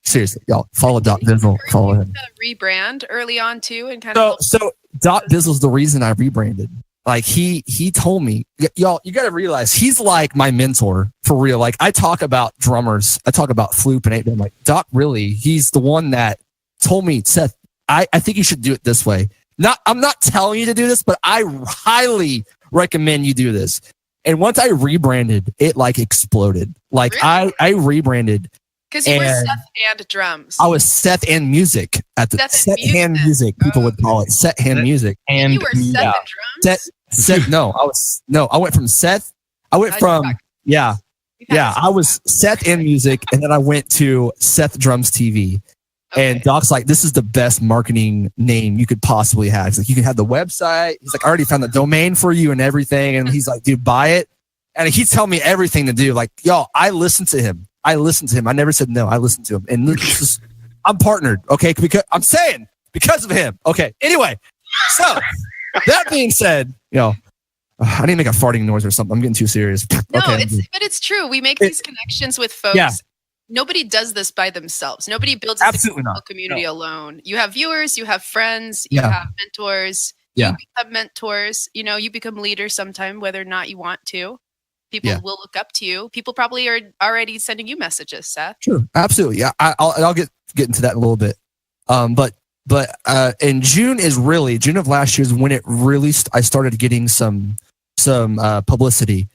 seriously, y'all follow Doc Bizzle, follow him. Rebrand early on too, and so Doc Bizzle's the reason I rebranded. Like he told me, y'all, you got to realize he's like my mentor for real. Like I talk about drummers, I talk about Floop and 8-bit. I'm like, Doc, really? He's the one that told me, Seth, I think you should do it this way. I'm not telling you to do this, but I highly recommend you do this. And once I rebranded, it like exploded. Like really? I rebranded. Because you were Seth and Drums. I was Seth and Music at the Seth and Music. People would call it Seth and Music. And you were Seth and Drums. Seth. I went from Seth. I went from I was Seth and Music, and then I went to SethDrumsTV. Okay. And Doc's like, this is the best marketing name you could possibly have. He's like, you can have the website. He's like, I already found the domain for you and everything. And he's like, dude, buy it. And he's telling me everything to do. Like, y'all, I listened to him. I never said no. I listened to him. And I'm partnered, okay? Because of him. Okay. Anyway, so that being said, you know, I didn't make a farting noise or something. I'm getting too serious. No, okay. but it's true. We make these connections with folks. Yeah. Nobody does this by themselves. Nobody builds a successful community alone. You have viewers, you have friends, you have mentors. Yeah. You become mentors. You know, you become leaders sometime, whether or not you want to. People will look up to you. People probably are already sending you messages, Seth. Sure, absolutely. Yeah, I'll get into that in a little bit. But in June of last year is when it really I started getting some publicity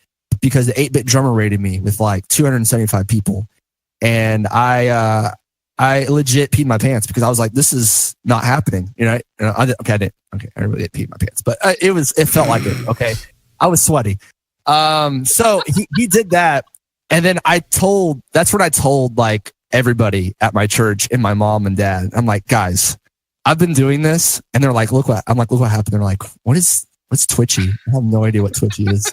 because the 8-bit drummer rated me with like 275 people, and I legit peed my pants because I was like, this is not happening. You know, I didn't really peed my pants, but it felt like it. Okay, I was sweaty. So he did that. And then that's when I told like everybody at my church and my mom and dad. I'm like, guys, I've been doing this. And they're like, look what happened. They're like, what's Twitchy? I have no idea what Twitchy is.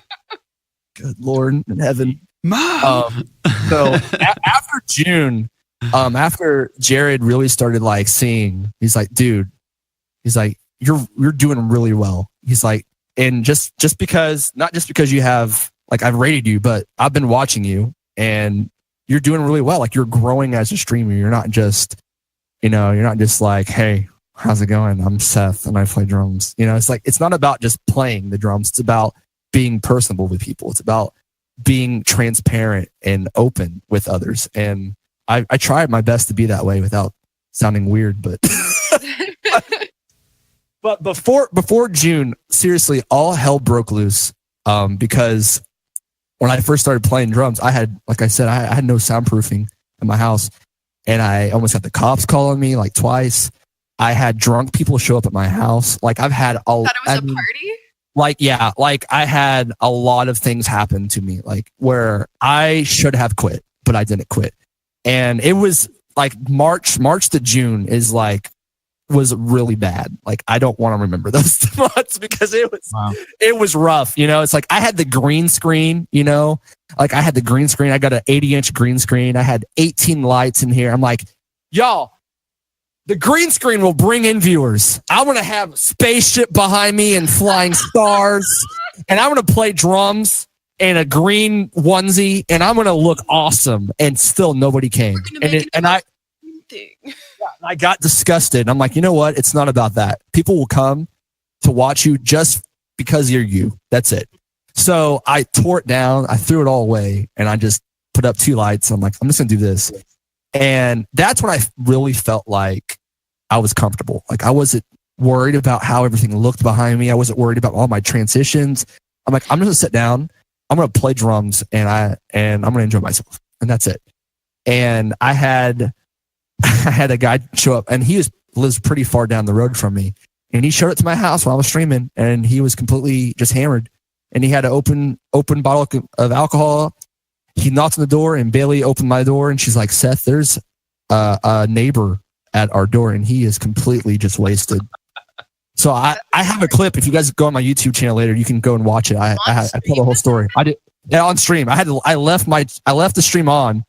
Good Lord in heaven. So after June, after Jared really started like seeing, he's like, dude, you're doing really well. He's like, and not just because you have, like, I've rated you, but I've been watching you and you're doing really well. Like, you're growing as a streamer. You're not just like, hey, how's it going? I'm Seth and I play drums. You know, it's like, it's not about just playing the drums. It's about being personable with people. It's about being transparent and open with others. And I tried my best to be that way without sounding weird, but But before June, seriously, all hell broke loose because when I first started playing drums, I had no soundproofing in my house, and I almost got the cops calling me like twice. I had drunk people show up at my house. Like I've had all. Thought it was a party? Like I had a lot of things happen to me, like where I should have quit, but I didn't quit, and it was like March to June was really bad. Like I don't want to remember those months because it was rough. You know, it's like I had the green screen, you know, like I had the green screen. I got an 80-inch green screen. I had 18 lights in here. I'm like, y'all, the green screen will bring in viewers. I'm going to have a spaceship behind me and flying stars, and I'm going to play drums in a green onesie, and I'm going to look awesome. And still nobody came. I got disgusted. I'm like, you know what? It's not about that. People will come to watch you just because you're you. That's it. So I tore it down. I threw it all away, and I just put up 2 lights. I'm like, I'm just going to do this. And that's when I really felt like I was comfortable. Like I wasn't worried about how everything looked behind me. I wasn't worried about all my transitions. I'm like, I'm going to sit down. I'm going to play drums, and I'm going to enjoy myself. And that's it. and I had a guy show up, and he lives pretty far down the road from me, and he showed up to my house while I was streaming, and he was completely just hammered, and he had an open bottle of alcohol. He knocked on the door, and Bailey opened my door, and she's like, Seth, there's a neighbor at our door, and he is completely just wasted. So I have a clip. If you guys go on my YouTube channel later, you can go and watch it. I tell the whole story. I did on stream. I left the stream on.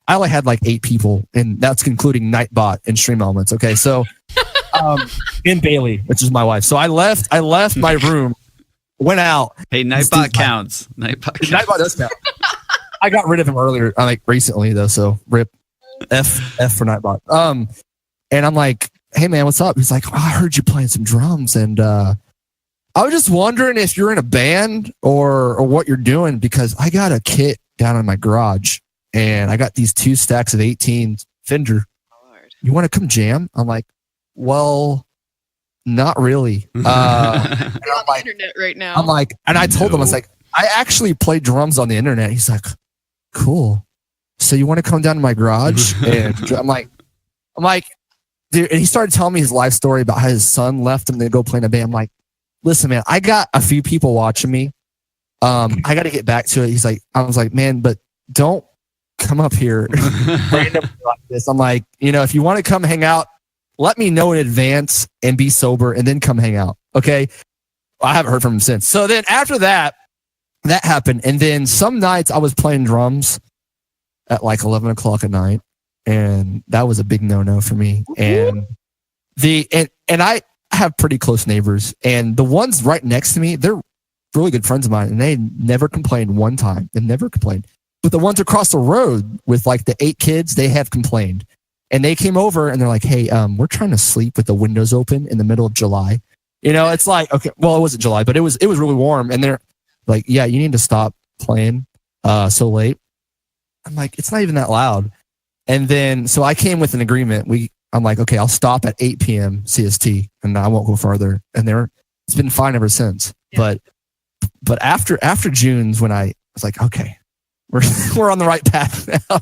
I only had like 8 people, and that's including Nightbot and Stream Elements. Okay, so and Bailey, which is my wife. So I left my room, went out. Hey, Nightbot counts. Nightbot does count. I got rid of him earlier, like recently though. So rip F for Nightbot. And I'm like, hey man, what's up? He's like, oh, I heard you playing some drums, and I was just wondering if you're in a band or what you're doing, because I got a kit down in my garage, and I got these 2 stacks of 18 Fender. Lord. You want to come jam? I'm like, well, not really. You're on the internet right now. I'm like, and I told him, I was like, I actually play drums on the internet. He's like, cool. So you want to come down to my garage? And I'm like, dude, and he started telling me his life story about how his son left him to go play in a band. I'm like, listen, man, I got a few people watching me. I got to get back to it. I was like, man, but don't come up here randomly like this. I'm like, if you want to come hang out, let me know in advance and be sober, and then come hang out. Okay. I haven't heard from him since. So then after that happened. And then some nights I was playing drums at like 11 o'clock at night. And that was a big no-no for me. And I have pretty close neighbors, and the ones right next to me, they're really good friends of mine, and they never complained one time. They never complained. But the ones across the road with like the 8 kids, they have complained. And they came over and they're like, hey, we're trying to sleep with the windows open in the middle of July. It's like, okay, well, it wasn't July, but it was really warm. And they're like, yeah, you need to stop playing so late. I'm like, it's not even that loud. And then, so I came with an agreement. I'm like, okay, I'll stop at 8 p.m. CST, and I won't go farther. And it's been fine ever since. Yeah. But after June's when I was like, okay, we're on the right path now.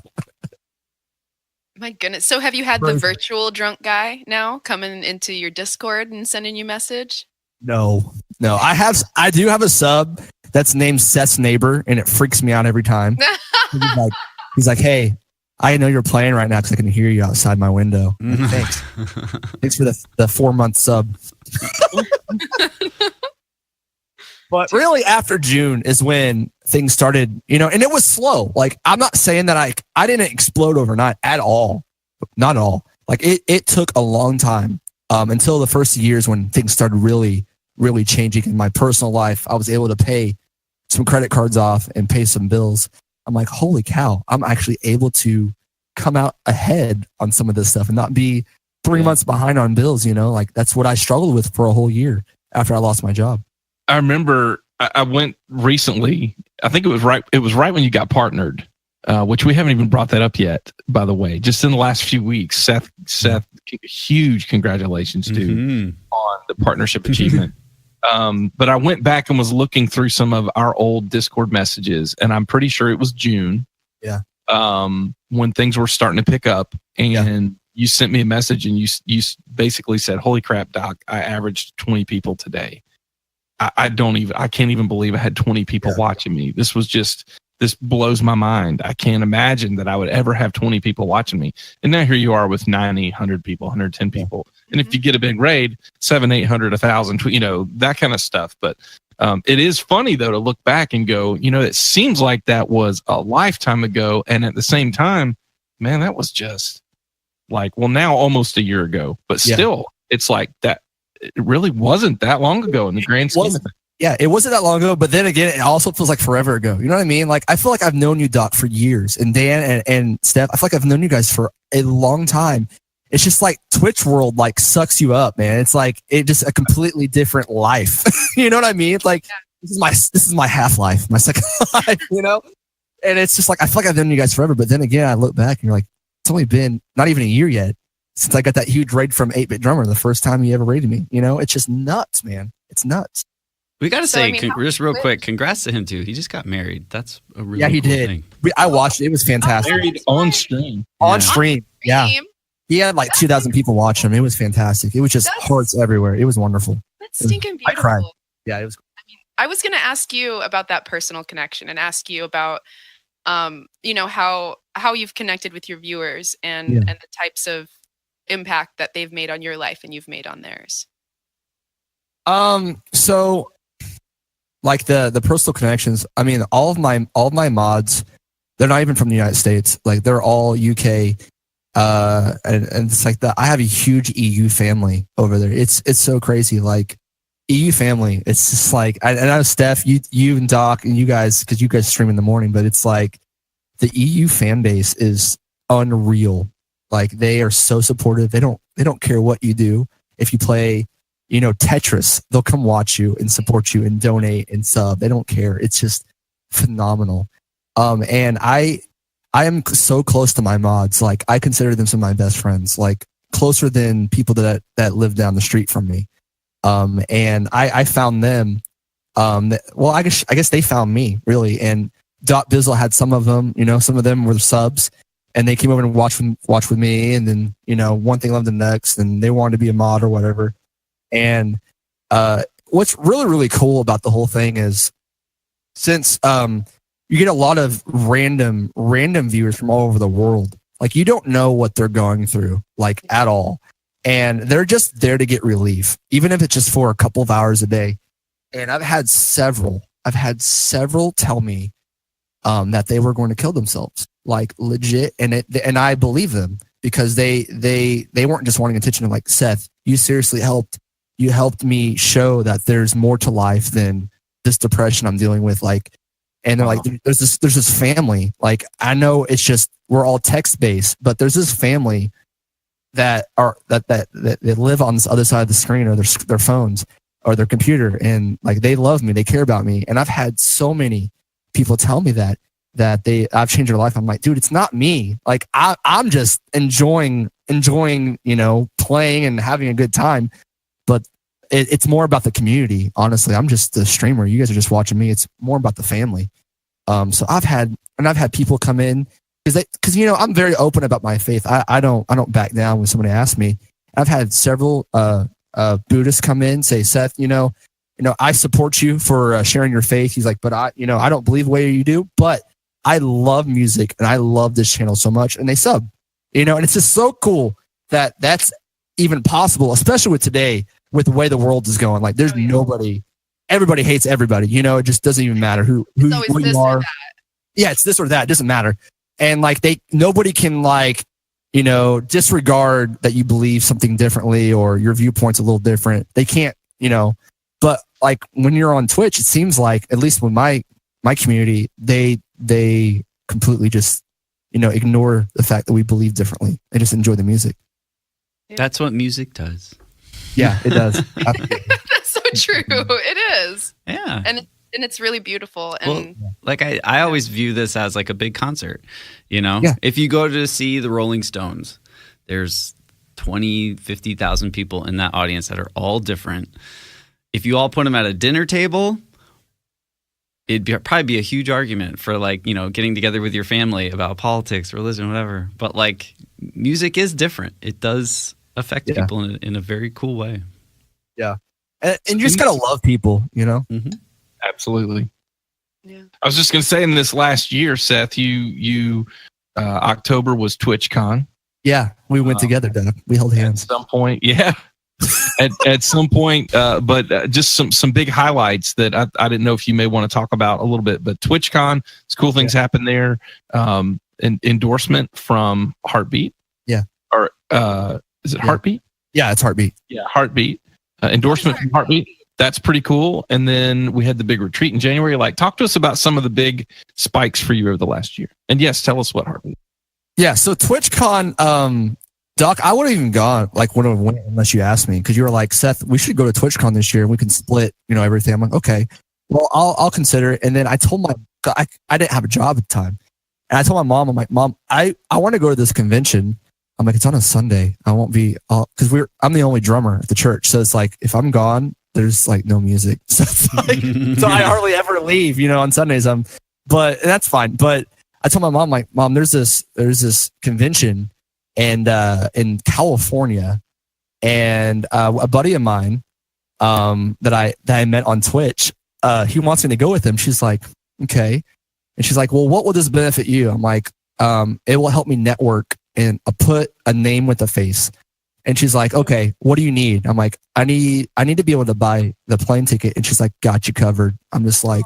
My goodness. So have you had the virtual drunk guy now coming into your Discord and sending you message? No. I do have a sub that's named Seth's Neighbor, and it freaks me out every time. He's like, hey, I know you're playing right now because I can hear you outside my window. Like, thanks. Thanks for the 4-month sub. But really, after June is when things started, and it was slow. Like, I'm not saying that I didn't explode overnight at all. Not at all. Like, it took a long time until the first years when things started really, really changing in my personal life. I was able to pay some credit cards off and pay some bills. I'm like, holy cow, I'm actually able to come out ahead on some of this stuff and not be 3 months behind on bills, like that's what I struggled with for a whole year after I lost my job. I remember I went recently, I think it was right when you got partnered, which we haven't even brought that up yet, by the way, just in the last few weeks. Seth, huge congratulations to on the partnership achievement. But I went back and was looking through some of our old Discord messages, and I'm pretty sure it was June. Yeah. When things were starting to pick up, and you sent me a message, and you basically said, "Holy crap, Doc! I averaged 20 people today. I can't even believe I had 20 people watching me. This blows my mind. I can't imagine that I would ever have 20 people watching me. And now here you are with 90, 100 people, 110 people. And if you get a big raid, 700, 800, 1,000, that kind of stuff. But it is funny, though, to look back and go, it seems like that was a lifetime ago. And at the same time, man, that was just like, well, now almost a year ago. But still, it's like that. It really wasn't that long ago in the grand scheme of things. Yeah, it wasn't that long ago, but then again, it also feels like forever ago. You know what I mean? Like, I feel like I've known you, Doc, for years. And Dan and Steph, I feel like I've known you guys for a long time. It's just like Twitch world, like, sucks you up, man. It's like, it just a completely different life. You know what I mean? It's like, this is my half-life, my second life, And it's just like, I feel like I've known you guys forever. But then again, I look back and you're like, it's only been not even a year yet since I got that huge raid from 8-Bit Drummer, the first time he ever raided me. It's just nuts, man. It's nuts. We got to So, say, I mean, just real quick, congrats to him too. He just got married. That's a really Yeah, he cool did. thing. I watched it. It was fantastic. Married on stream. On stream. Yeah. Team. He had like 2,000 people watch him. It was fantastic. It was just That's- hearts everywhere. It was wonderful. That's stinking I beautiful. cried. Yeah, it was. I was going to ask you about that personal connection and ask you about, how you've connected with your viewers and the types of impact that they've made on your life and you've made on theirs. So like the personal connections, I mean, all of my mods, they're not even from the United States. Like they're all UK. And it's like that. I have a huge EU family over there. It's so crazy. Like EU family. It's just like, I know Steph, you and Doc and you guys, cause you guys stream in the morning, but it's like the EU fan base is unreal. Like they are so supportive. They don't care what you do. If you play, Tetris, they'll come watch you and support you and donate and sub. They don't care. It's just phenomenal. And I am so close to my mods. Like I consider them some of my best friends, like closer than people that live down the street from me. And I found them, I guess they found me really. And Dot Bizzle had some of them, some of them were subs and they came over and watched with me. And then, one thing led to the next and they wanted to be a mod or whatever. And, what's really, really cool about the whole thing is since, you get a lot of random viewers from all over the world. Like you don't know what they're going through, like at all. And they're just there to get relief, even if it's just for a couple of hours a day. And I've had several tell me that they were going to kill themselves, like legit. And I believe them because they weren't just wanting attention to like, Seth, you seriously helped me show that there's more to life than this depression I'm dealing with. Like, and they're like, there's this family. Like, I know it's just, we're all text based, but there's this family that live on this other side of the screen or their phones or their computer. And like, they love me. They care about me. And I've had so many people tell me that I've changed their life. I'm like, dude, it's not me. Like I'm just enjoying, playing and having a good time. But it's more about the community. Honestly, I'm just the streamer. You guys are just watching me. It's more about the family. So I've had people come in because I'm very open about my faith. I don't back down when somebody asks me. I've had several Buddhists come in, say, Seth, I support you for sharing your faith. He's like, but I don't believe the way you do, but I love music and I love this channel so much. And they sub, and it's just so cool that that's even possible, especially with today, with the way the world is going. Like there's nobody, everybody hates everybody, it just doesn't even matter who you are. Yeah, it's this or that. It doesn't matter. And like nobody can like, disregard that you believe something differently or your viewpoint's a little different. They can't, but like when you're on Twitch, it seems like, at least with my community, they completely just, ignore the fact that we believe differently. They just enjoy the music. That's what music does. Yeah, it does. That's so true. It is. Yeah. And it's really beautiful. And like I always view this as like a big concert, Yeah. If you go to see the Rolling Stones, there's 20, 50,000 people in that audience that are all different. If you all put them at a dinner table, it'd probably be a huge argument for like, getting together with your family about politics, religion, whatever. But like music is different. It does affect people in a very cool way. Yeah. And you just gotta love people, Mm-hmm. Absolutely. yeah. I was just going to say, in this last year, Seth, you October was TwitchCon. Yeah, we went together, Doug. We held hands. At some point, yeah. at some point, but just some big highlights that I didn't know if you may want to talk about a little bit. But TwitchCon, it's cool things happen there. An endorsement from Heartbeat. Yeah. Or is it Heartbeat? Yeah, it's Heartbeat. Yeah, Heartbeat. Endorsement from Heartbeat. That's pretty cool. And then we had the big retreat in January. Like, talk to us about some of the big spikes for you over the last year. And yes, tell us what Heartbeat. Yeah, so TwitchCon, Doc, I would have even gone, like, would have went unless you asked me, because you were like, Seth, we should go to TwitchCon this year and we can split, everything. I'm like, okay, well, I'll consider it. And then I told I didn't have a job at the time. And I told my mom, I'm like, Mom, I want to go to this convention. I'm like, it's on a Sunday. I won't be, because I'm the only drummer at the church. So it's like, if I'm gone, there's like no music. So it's like, so I hardly ever leave, on Sundays. But that's fine. But I told my mom, like, Mom, there's this convention and in California, and a buddy of mine that I met on Twitch, he wants me to go with him. She's like, okay. And she's like, well, what will this benefit you? I'm like, it will help me network and put a name with a face. And she's like, okay, what do you need? I'm like, I need to be able to buy the plane ticket. And she's like, got you covered. I'm just like,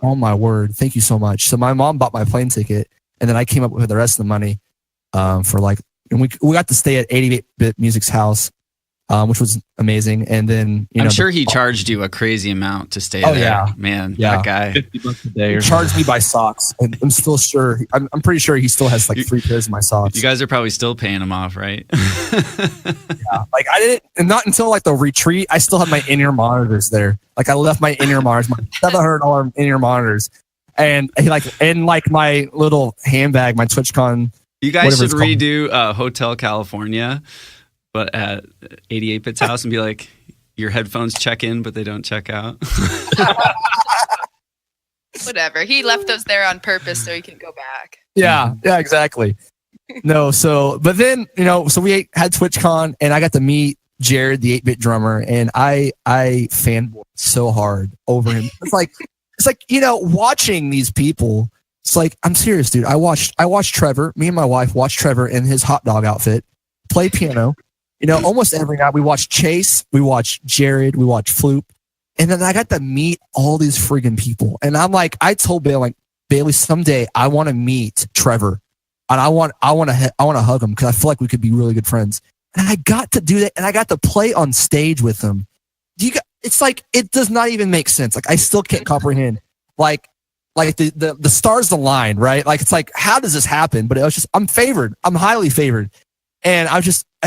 oh my word, thank you so much. So my mom bought my plane ticket, and then I came up with the rest of the money for like, and we got to stay at 88-Bit Music's house, which was amazing. And then I'm sure he charged you a crazy amount to stay there. Yeah, man, yeah. That guy. $50 a day. He charged me by socks, and I'm still sure. I'm pretty sure he still has like 3 pairs of my socks. You guys are probably still paying him off, right? Yeah, like I didn't, and not until like the retreat, I still had my in-ear monitors there. Like I left my in-ear monitors, my $700 in-ear monitors, and my little handbag, my TwitchCon. You guys should redo Hotel California, but at 88-Bit's house, and be like, your headphones check in, but they don't check out. Whatever. He left those there on purpose so he can go back. Yeah, exactly. No, but then, so we had TwitchCon, and I got to meet Jared, the 8-bit drummer, and I fanboyed so hard over him. It's like, watching these people. It's like, I'm serious, dude. I watched Trevor, me and my wife watched Trevor in his hot dog outfit play piano. Almost every night. We watched Chase, we watched Jared, we watched Floop. And then I got to meet all these friggin' people. And I'm like, I told Bailey, like, Bailey, someday I want to meet Trevor. And I want to hug him, because I feel like we could be really good friends. And I got to do that, and I got to play on stage with him. It's like, it does not even make sense. Like, I still can't comprehend. Like the stars align, right? Like, it's like, how does this happen? But it was just, I'm favored. I'm highly favored. And it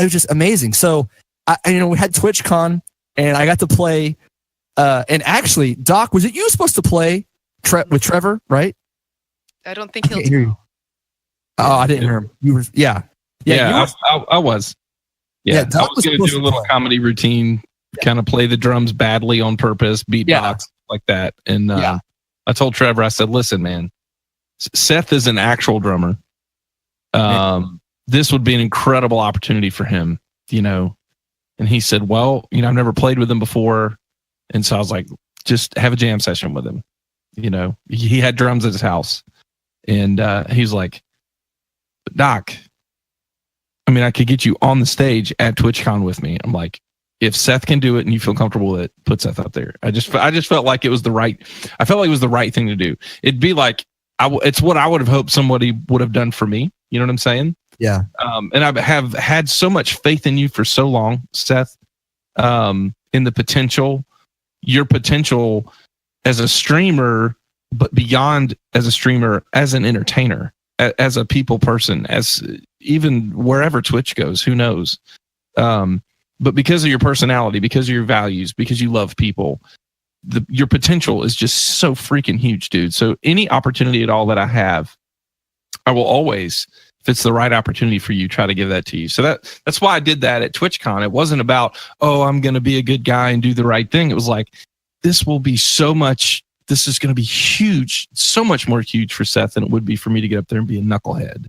was just amazing. So we had TwitchCon, and I got to play, and actually, Doc, was it you supposed to play with Trevor, right? I don't think he'll hear you. Oh, I didn't hear him. You were, yeah. I was. Yeah, I was going to do a little comedy routine, kind of play the drums badly on purpose, beatbox, like that. And I told Trevor, I said, listen, man, Seth is an actual drummer. This would be an incredible opportunity for him, And he said, well, I've never played with him before. And so I was like, just have a jam session with him. He had drums at his house. And he's like, Doc, I could get you on the stage at TwitchCon with me. I'm like, if Seth can do it and you feel comfortable with it, put Seth up there. I just felt like it was the right thing to do. It'd be like, it's what I would have hoped somebody would have done for me. You know what I'm saying? Yeah. And I have had so much faith in you for so long, Seth, in the potential, your potential as a streamer, but beyond as a streamer, as an entertainer, as a people person, as even wherever Twitch goes, who knows? But because of your personality, because of your values, because you love people, your potential is just so freaking huge, dude. So any opportunity at all that I have, I will always, if it's the right opportunity for you, try to give that to you. So that's why I did that at TwitchCon. It wasn't about, I'm going to be a good guy and do the right thing. It was like, this is going to be huge, so much more huge for Seth than it would be for me to get up there and be a knucklehead.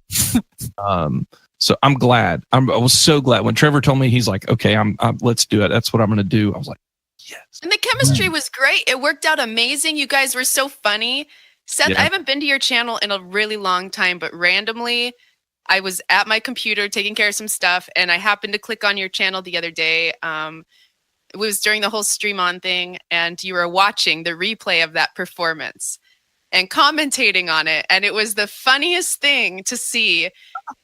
So I'm glad. I was so glad when Trevor told me, he's like, okay, let's do it. That's what I'm going to do. I was like, yes. And the chemistry was great. It worked out amazing. You guys were so funny. Seth, I haven't been to your channel in a really long time, but randomly I was at my computer taking care of some stuff, and I happened to click on your channel the other day. It was during the whole stream on thing, and you were watching the replay of that performance and commentating on it. And it was the funniest thing to see.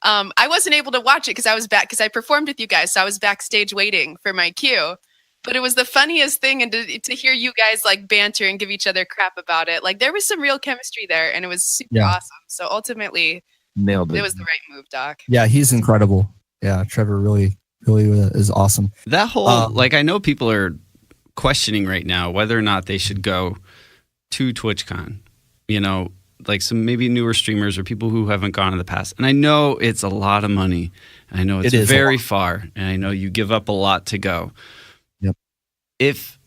I wasn't able to watch it because I was back, because I performed with you guys. So I was backstage waiting for my cue, but it was the funniest thing. And to hear you guys like banter and give each other crap about it. Like, there was some real chemistry there, and it was super awesome. So ultimately nailed it. It was the right move, Doc. Yeah. He's incredible. Yeah. Trevor really is awesome. That whole, I know people are questioning right now whether or not they should go to TwitchCon, like some maybe newer streamers or people who haven't gone in the past. And I know it's a lot of money. I know it's very far, and I know you give up a lot to go. Yep. If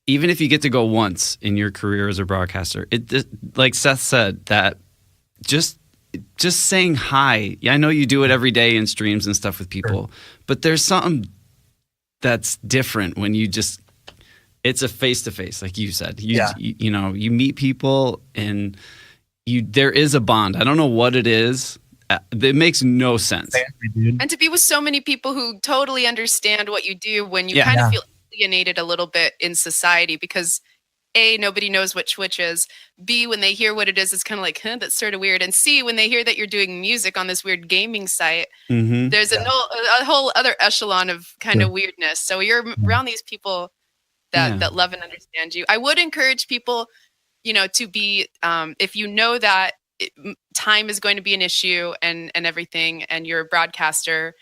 even if you get to go once in your career as a broadcaster, like Seth said, that just saying hi. Yeah, I know you do it every day in streams and stuff with people, but there's something that's different when it's a face-to-face, like you said. You know, you meet people and there is a bond. I don't know what it is. It makes no sense. And to be with so many people who totally understand what you do when you kind of feel alienated a little bit in society because A, nobody knows what Twitch is. B, when they hear what it is, it's kind of like, that's sort of weird. And C, when they hear that you're doing music on this weird gaming site, there's a whole other echelon of kind of weirdness. So you're around these people that love and understand you. I would encourage people, you know, to be, if you know that time is going to be an issue and everything, and you're a broadcaster,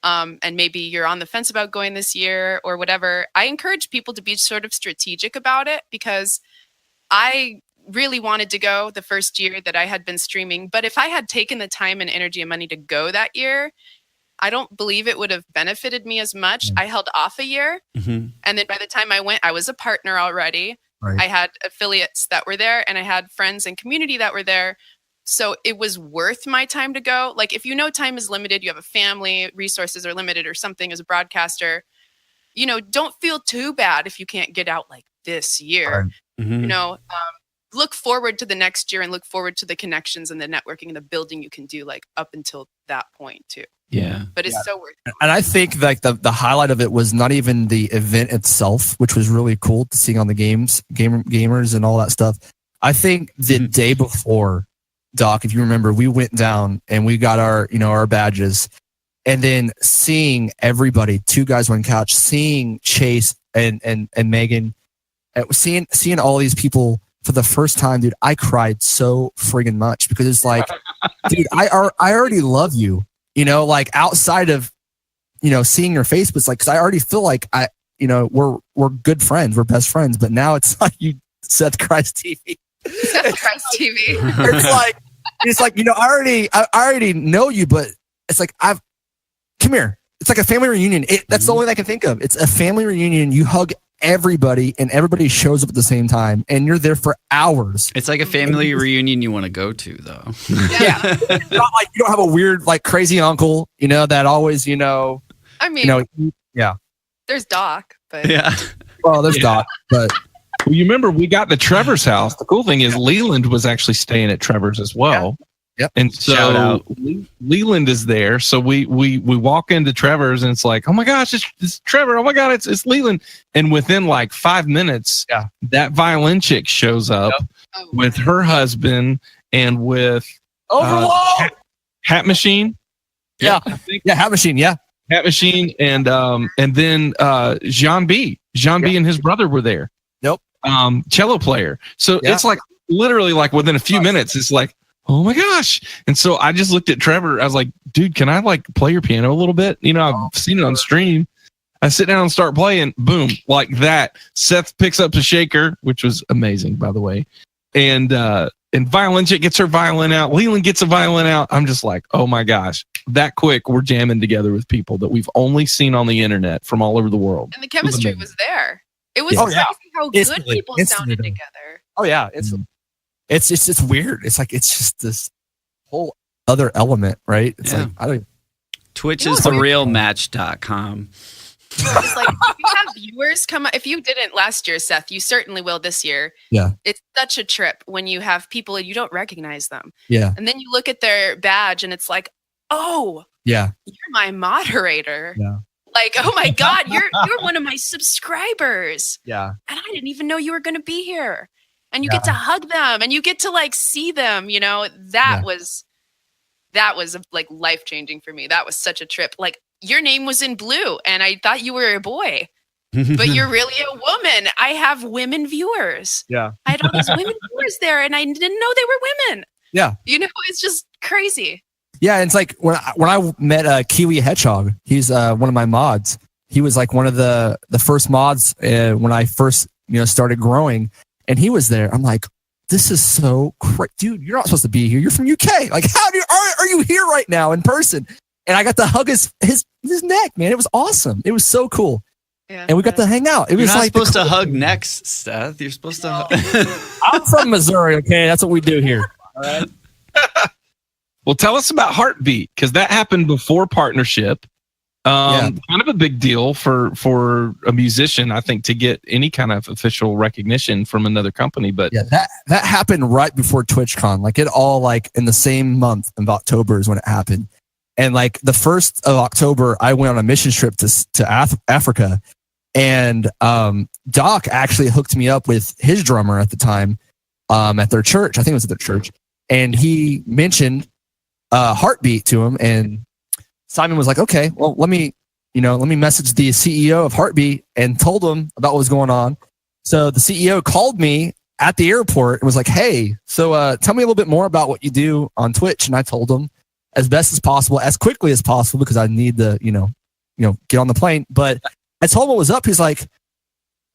and maybe you're on the fence about going this year or whatever, I encourage people to be sort of strategic about it, because I really wanted to go the first year that I had been streaming. But if I had taken the time and energy and money to go that year, I don't believe it would have benefited me as much. I held off a year. And then by the time I went, I was a partner already. I had affiliates that were there, and I had friends and community that were there. So it was worth my time to go. Like, if you know time is limited, you have a family, resources are limited or something as a broadcaster, you know, don't feel too bad if you can't get out like this year. You know, look forward to the next year and look forward to the connections and the networking and the building you can do like up until that point too. Yeah. But it's so worth it. And I think like the highlight of it was not even the event itself, which was really cool to see on the gamers and all that stuff. I think the day before, Doc, if you remember, we went down and we got our, you know, our badges, and then seeing everybody, two guys, one couch, seeing Chase and Megan, seeing all these people for the first time, dude, I cried so friggin' much, because it's like, dude, I already love you. You know, like outside of, you know, seeing your face, but it's like, cause I already feel like we're good friends, we're best friends, but now it's like you, Seth Christ TV. Seth Christ TV. it's like, you know, I already know you, but it's like, come here. It's like a family reunion. That's the only thing I can think of. It's a family reunion. You hug everybody and everybody shows up at the same time and you're there for hours. It's like a family reunion you want to go to, though. It's not like you don't have a weird, like crazy uncle, you know, that always, you know, I mean, you know, there's Doc, but well, there's Doc, but well, you remember we got to Trevor's house. The cool thing is Leland was actually staying at Trevor's as well. Yep. And so Leland is there. So we walk into Trevor's and it's like, oh my gosh, it's Trevor. Oh my God, it's Leland. And within like 5 minutes, that violin chick shows up with her husband and with Hat Machine. Yeah. Hat Machine. Yeah. Hat Machine. And then Jean B and his brother were there. Cello player. So it's like literally like within a few minutes, it's like, oh my gosh. And so I just looked at Trevor. I was like, dude, can I like play your piano a little bit? You know, I've seen it on stream. I sit down and start playing, boom, like that. Seth picks up the shaker, which was amazing, by the way. And violin chick gets her violin out. Leland gets a violin out. I'm just like, oh my gosh, that quick we're jamming together with people that we've only seen on the internet from all over the world. And the chemistry was there. It was crazy how good people sounded together. Oh yeah, it's just weird. It's like it's just this whole other element, right? It's like I don't. Twitch is the real match.com. It's like if you have viewers come up. If you didn't last year, Seth, you certainly will this year. Yeah, it's such a trip when you have people and you don't recognize them. Yeah, and then you look at their badge and it's like, oh, yeah, you're my moderator. Yeah. Like, oh my God, you're one of my subscribers. Yeah. And I didn't even know you were going to be here. And you get to hug them and you get to like see them, you know, that was like life-changing for me. That was such a trip. Like your name was in blue and I thought you were a boy, but you're really a woman. I have women viewers. Yeah. I had all these women viewers there and I didn't know they were women. Yeah. You know, it's just crazy. Yeah, it's like when I met Kiwi Hedgehog, he's one of my mods. He was like one of the first mods when I first started growing, and he was there. I'm like, this is so crazy, dude. You're not supposed to be here. You're from UK. Like, are you here right now in person? And I got to hug his neck, man. It was awesome. It was so cool. Yeah. and we got to hang out. It You're was not like supposed to hug necks, Seth. You're supposed to hug. I'm from Missouri, okay? That's what we do here. All right. Well, tell us about Heartbeat, because that happened before partnership. Kind of a big deal for a musician, I think, to get any kind of official recognition from another company. But yeah, that happened right before TwitchCon. Like it all like in the same month of October is when it happened. And like the 1st of October, I went on a mission trip to Africa, and Doc actually hooked me up with his drummer at the time at their church. I think it was at their church, and he mentioned Heartbeat to him, and Simon was like, okay, well, let me message the CEO of Heartbeat and told him about what was going on. So the CEO called me at the airport and was like, hey, so tell me a little bit more about what you do on Twitch. And I told him as best as possible, as quickly as possible, because I need to, get on the plane. But I told him what was up. He's like,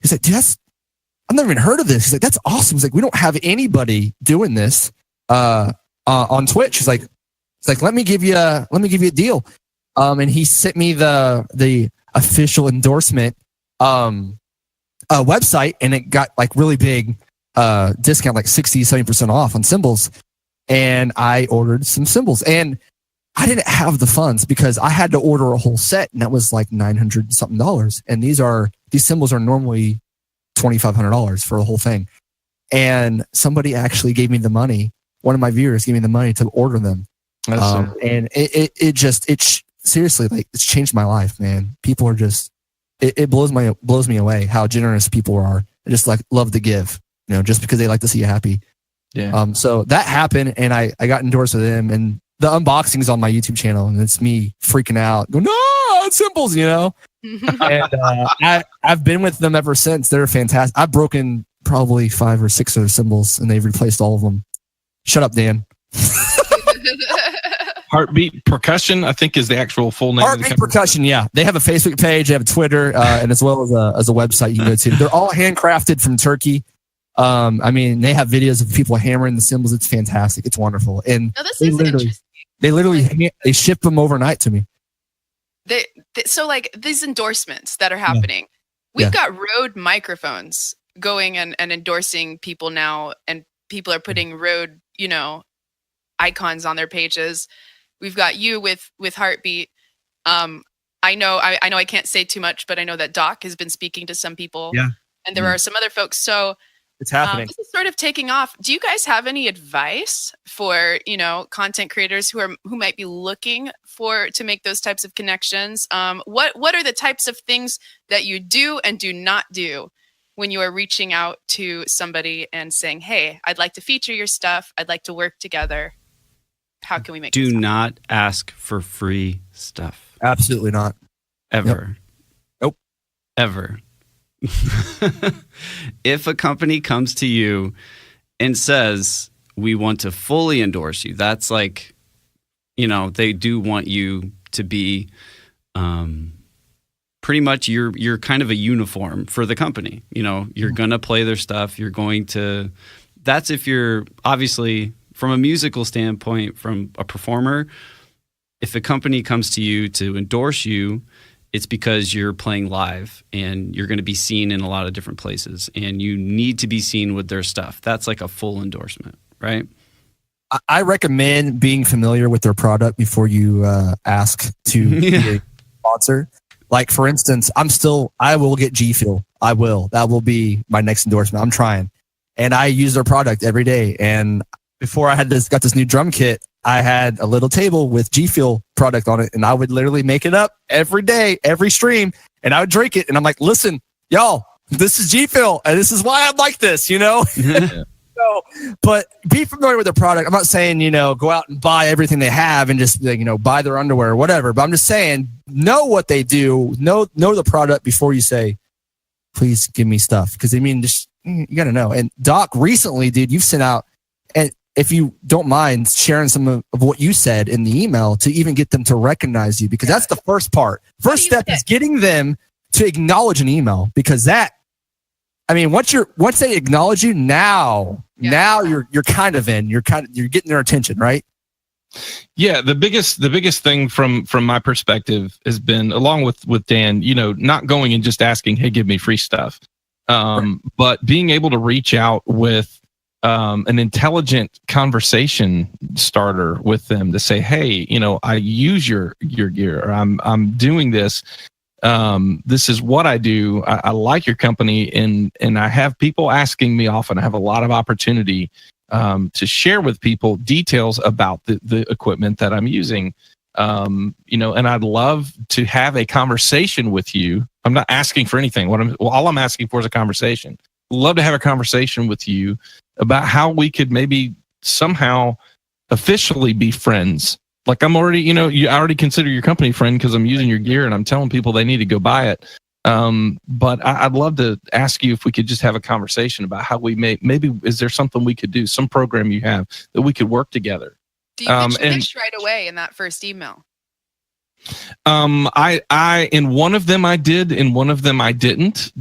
dude, I've never even heard of this. He's like, that's awesome. He's like, we don't have anybody doing this on Twitch. He's like, let me give you a deal. And he sent me the official endorsement website, and it got like really big discount, like 60-70% off on cymbals. And I ordered some cymbals, and I didn't have the funds because I had to order a whole set, and that was like $900 something. And these cymbals are normally $2,500 for the whole thing. And somebody actually gave me the money. One of my viewers gave me the money to order them. And it seriously, like, it's changed my life, man. People are just, it blows me away how generous people are. They just like love to give, just because they like to see you happy. Yeah. So that happened, and I got endorsed with them, and the unboxing's on my YouTube channel, and it's me freaking out, going, no, it's cymbals, And I've been with them ever since. They're fantastic. I've broken probably 5 or 6 of their cymbals, and they've replaced all of them. Shut up, Dan. Heartbeat Percussion, I think, is the actual full name. Heartbeat Percussion, yeah. They have a Facebook page, they have a Twitter, and as well as a website you can go to. They're all handcrafted from Turkey. They have videos of people hammering the cymbals. It's fantastic. It's wonderful. And they literally ship them overnight to me. So like these endorsements that are happening, we've got Rode microphones going and endorsing people now, and people are putting Rode, icons on their pages. We've got you with Heartbeat. I know I can't say too much, but I know that Doc has been speaking to some people. Yeah. And there are some other folks. So it's happening. This is sort of taking off. Do you guys have any advice for, content creators who might be looking to make those types of connections? What are the types of things that you do and do not do when you are reaching out to somebody and saying, hey, I'd like to feature your stuff. I'd like to work together. How can we make this happen? Do not ask for free stuff. Absolutely not. Ever. Nope. Ever. If a company comes to you and says, we want to fully endorse you, that's like, they do want you to be pretty much you're kind of a uniform for the company. You're going to play their stuff. That's if you're obviously from a musical standpoint, from a performer, if a company comes to you to endorse you, it's because you're playing live and you're going to be seen in a lot of different places, and you need to be seen with their stuff. That's like a full endorsement, right? I recommend being familiar with their product before you ask to be a sponsor. Like, for instance, I will get G Fuel. I will. That will be my next endorsement. I'm trying. And I use their product every day. And before I got this new drum kit, I had a little table with G Fuel product on it, and I would literally make it up every day, every stream, and I would drink it. And I'm like, listen, y'all, this is G Fuel, and this is why I'm like this, So, but be familiar with their product. I'm not saying, go out and buy everything they have and just, buy their underwear or whatever. But I'm just saying, know what they do, know the product before you say, please give me stuff. Because just you got to know. And Doc, recently, dude, you've sent out, and if you don't mind sharing some of what you said in the email to even get them to recognize you, because that's the first part. First step is getting them to acknowledge an email, because once they acknowledge you, now you're kind of in, you're getting their attention, right? Yeah, the biggest thing from my perspective has been, along with Dan, not going and just asking, hey, give me free stuff, but being able to reach out with an intelligent conversation starter with them to say, hey, I use your gear, or I'm doing this. This is what I do. I like your company, and I have people asking me often. I have a lot of opportunity to share with people details about the equipment that I'm using. And I'd love to have a conversation with you. I'm not asking for anything. All I'm asking for is a conversation. Love to have a conversation with you about how we could maybe somehow officially be friends. Like, I'm already, I already consider your company friend because I'm using your gear and I'm telling people they need to go buy it. But I'd love to ask you if we could just have a conversation about how we maybe is there something we could do, some program you have that we could work together. Do you pitch right away in that first email? I in one of them I did, in one of them I didn't.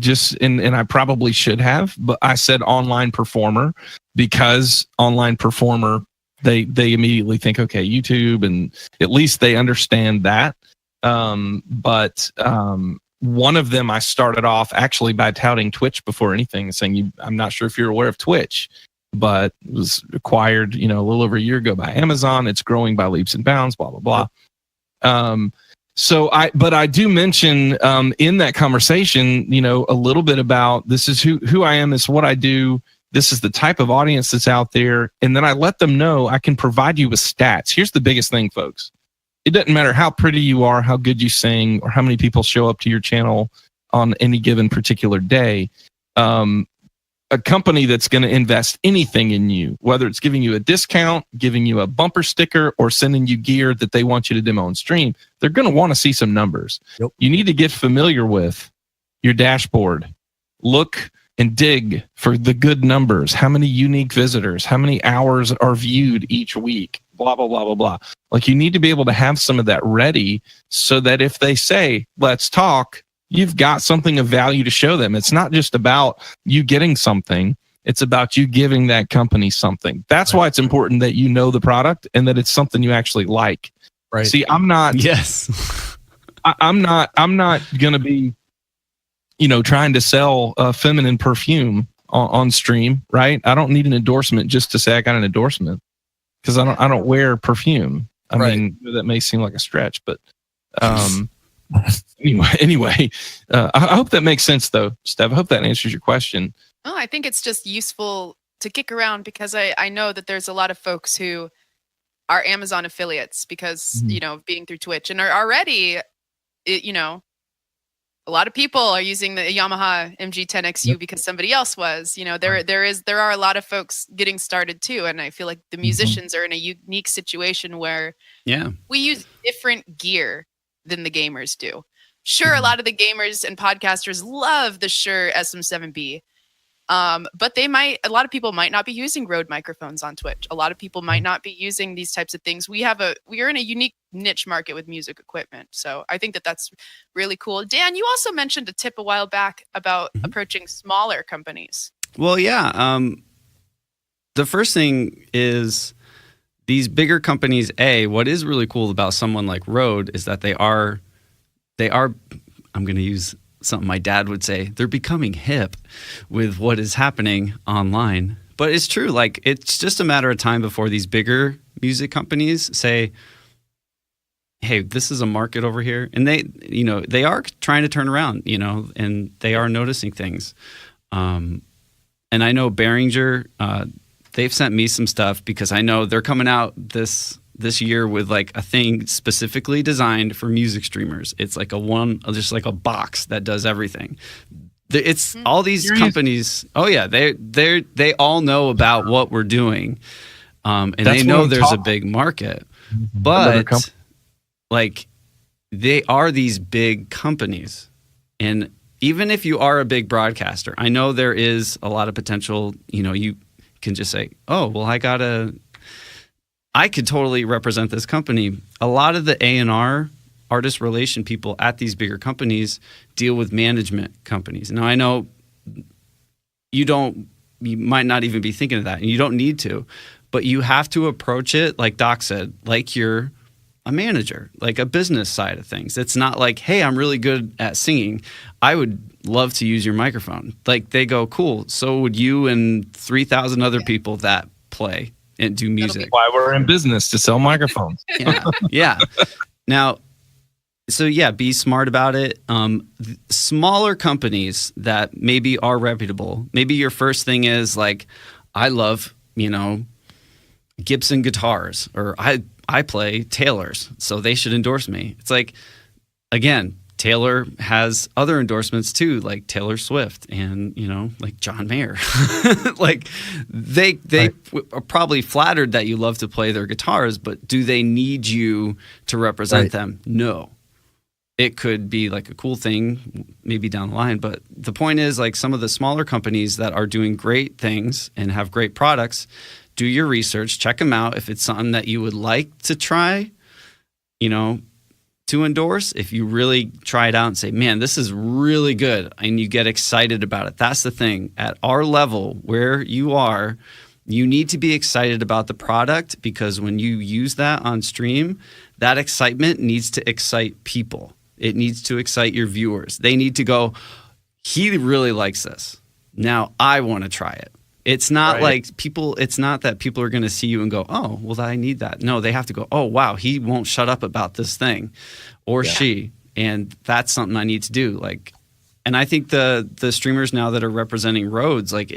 And I probably should have, but I said online performer because online performer, they immediately think, okay, YouTube, and at least they understand that. But one of them I started off actually by touting Twitch before anything, saying, I'm not sure if you're aware of Twitch, but it was acquired, a little over a year ago by Amazon. It's growing by leaps and bounds, blah, blah, blah. But I do mention in that conversation, a little bit about this is who I am, this is what I do. This is the type of audience that's out there. And then I let them know I can provide you with stats. Here's the biggest thing, folks. It doesn't matter how pretty you are, how good you sing, or how many people show up to your channel on any given particular day. A company that's going to invest anything in you, whether it's giving you a discount, giving you a bumper sticker, or sending you gear that they want you to demo on stream, they're going to want to see some numbers. Yep. You need to get familiar with your dashboard. Look and dig for the good numbers. How many unique visitors? How many hours are viewed each week? Blah, blah, blah, blah, blah. Like, you need to be able to have some of that ready so that if they say, let's talk, you've got something of value to show them. It's not just about you getting something. It's about you giving that company something. That's why it's important that you know the product and that it's something you actually like. Right. See, I'm not. Yes. I'm not going to be, trying to sell feminine perfume on stream, right? I don't need an endorsement just to say I got an endorsement because I don't wear perfume. I mean, that may seem like a stretch, but anyway, I hope that makes sense though, Steph. I hope that answers your question. Oh, I think it's just useful to kick around because I know that there's a lot of folks who are Amazon affiliates because, being through Twitch and are already, a lot of people are using the Yamaha MG10XU because somebody else was. There are a lot of folks getting started too, and I feel like the musicians are in a unique situation where we use different gear than the gamers do. Sure, a lot of the gamers and podcasters love the Shure SM7B, but a lot of people might not be using Rode microphones on Twitch. A lot of people might not be using these types of things. We are in a unique niche market with music equipment. So I think that that's really cool. Dan, you also mentioned a tip a while back about approaching smaller companies. Well, yeah. The first thing is these bigger companies, what is really cool about someone like Rode is that they are, I'm going to use something my dad would say, they're becoming hip with what is happening online. But it's true. Like, it's just a matter of time before these bigger music companies say, hey, this is a market over here. And they are trying to turn around, and they are noticing things. And I know Behringer, they've sent me some stuff because I know they're coming out this year with like a thing specifically designed for music streamers. It's like just like a box that does everything. It's all these companies. Oh yeah, they all know about what we're doing, and they know there's a big market. But like, they are these big companies, and even if you are a big broadcaster, I know there is a lot of potential. You can just say, oh well, I could totally represent this company. A lot of the A&R, artist relation people at these bigger companies deal with management companies. Now, I know you don't you might not even be thinking of that, and you don't need to, but you have to approach it like Doc said, like you're a manager, like a business side of things. It's not like, hey, I'm really good at singing, I would love to use your microphone. Like they go, cool, so would you and 3,000 other people that play and do music. Why we're in business, to sell microphones. Yeah. Now, so yeah, be smart about it. Smaller companies that maybe are reputable, maybe your first thing is like, I love, Gibson guitars, or I play Taylor's, so they should endorse me. It's like, again, Taylor has other endorsements too, like Taylor Swift and, like John Mayer. Like they are probably flattered that you love to play their guitars, but do they need you to represent them? No. It could be like a cool thing maybe down the line. But the point is, like, some of the smaller companies that are doing great things and have great products, do your research, check them out. If it's something that you would like to try, to endorse, if you really try it out and say, man, this is really good, and you get excited about it. That's the thing. At our level where you are, you need to be excited about the product, because when you use that on stream, that excitement needs to excite people. It needs to excite your viewers. They need to go, he really likes this. Now I want to try it. It's not like people, it's not that people are going to see you and go, oh, well, I need that. No, they have to go, oh, wow, he won't shut up about this thing, or she. And that's something I need to do. Like, and I think the streamers now that are representing Rhodes, like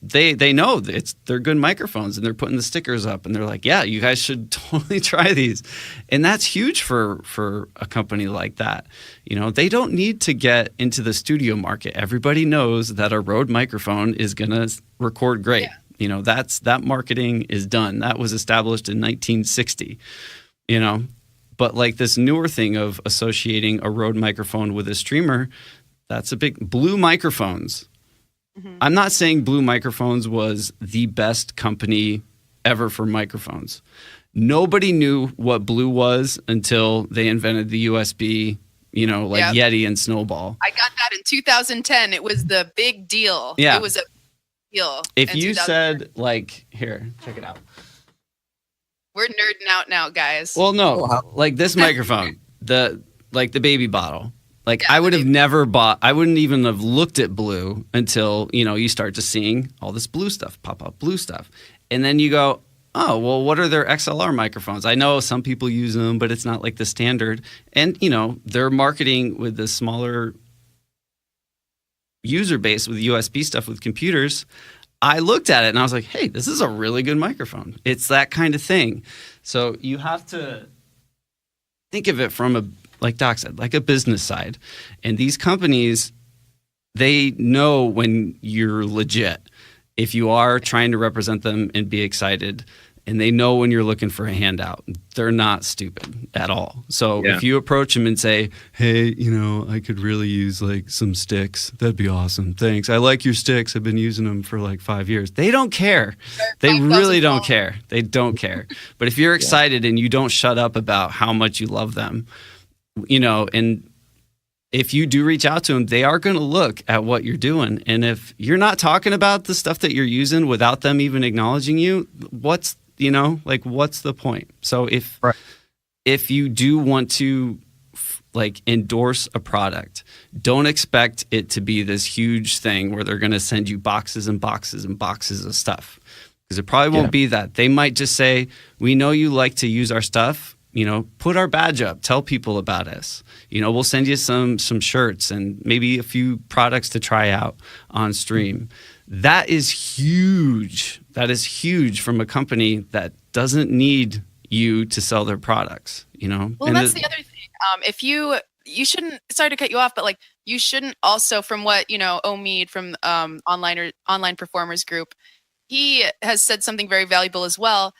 they know they're good microphones, and they're putting the stickers up, and they're like, yeah, you guys should totally try these. And that's huge for a company like that. They don't need to get into the studio market. Everybody knows that a Rode microphone is going to record great. Yeah. That marketing is done. That was established in 1960, but like this newer thing of associating a Rode microphone with a streamer, that's a big Blue Microphones. Mm-hmm. I'm not saying Blue Microphones was the best company ever for microphones. Nobody knew what Blue was until they invented the USB, Yeti and Snowball. I got that in 2010. It was the big deal. Yeah. It was a deal. If you said, like, here, check it out. We're nerding out now, guys. Well, no, like this microphone, the baby bottle. Like, I would have never bought, I wouldn't even have looked at Blue until, you start to seeing all this Blue stuff, pop up Blue stuff. And then you go, oh, well, what are their XLR microphones? I know some people use them, but it's not like the standard. And, they're marketing with the smaller user base with USB stuff with computers. I looked at it and I was like, hey, this is a really good microphone. It's that kind of thing. So you have to think of it from like Doc said, like a business side. And these companies, they know when you're legit, if you are trying to represent them and be excited, and they know when you're looking for a handout. They're not stupid at all. So if you approach them and say, hey, I could really use like some sticks, that'd be awesome. Thanks. I like your sticks. I've been using them for like 5 years. They don't care. They really don't care. They don't care. But if you're excited and you don't shut up about how much you love them, and if you do reach out to them, they are going to look at what you're doing. And if you're not talking about the stuff that you're using without them even acknowledging you, what's the point? So if you do want to endorse a product, don't expect it to be this huge thing where they're going to send you boxes and boxes and boxes of stuff, because it probably won't be that. They might just say, we know you like to use our stuff. Put our badge up, tell people about us. We'll send you some shirts and maybe a few products to try out on stream. That is huge. That is huge from a company that doesn't need you to sell their products, Well, and that's the other thing. If you shouldn't, sorry to cut you off, but like, you shouldn't also, from what, Omid from Online Performers Group, he has said something very valuable as well.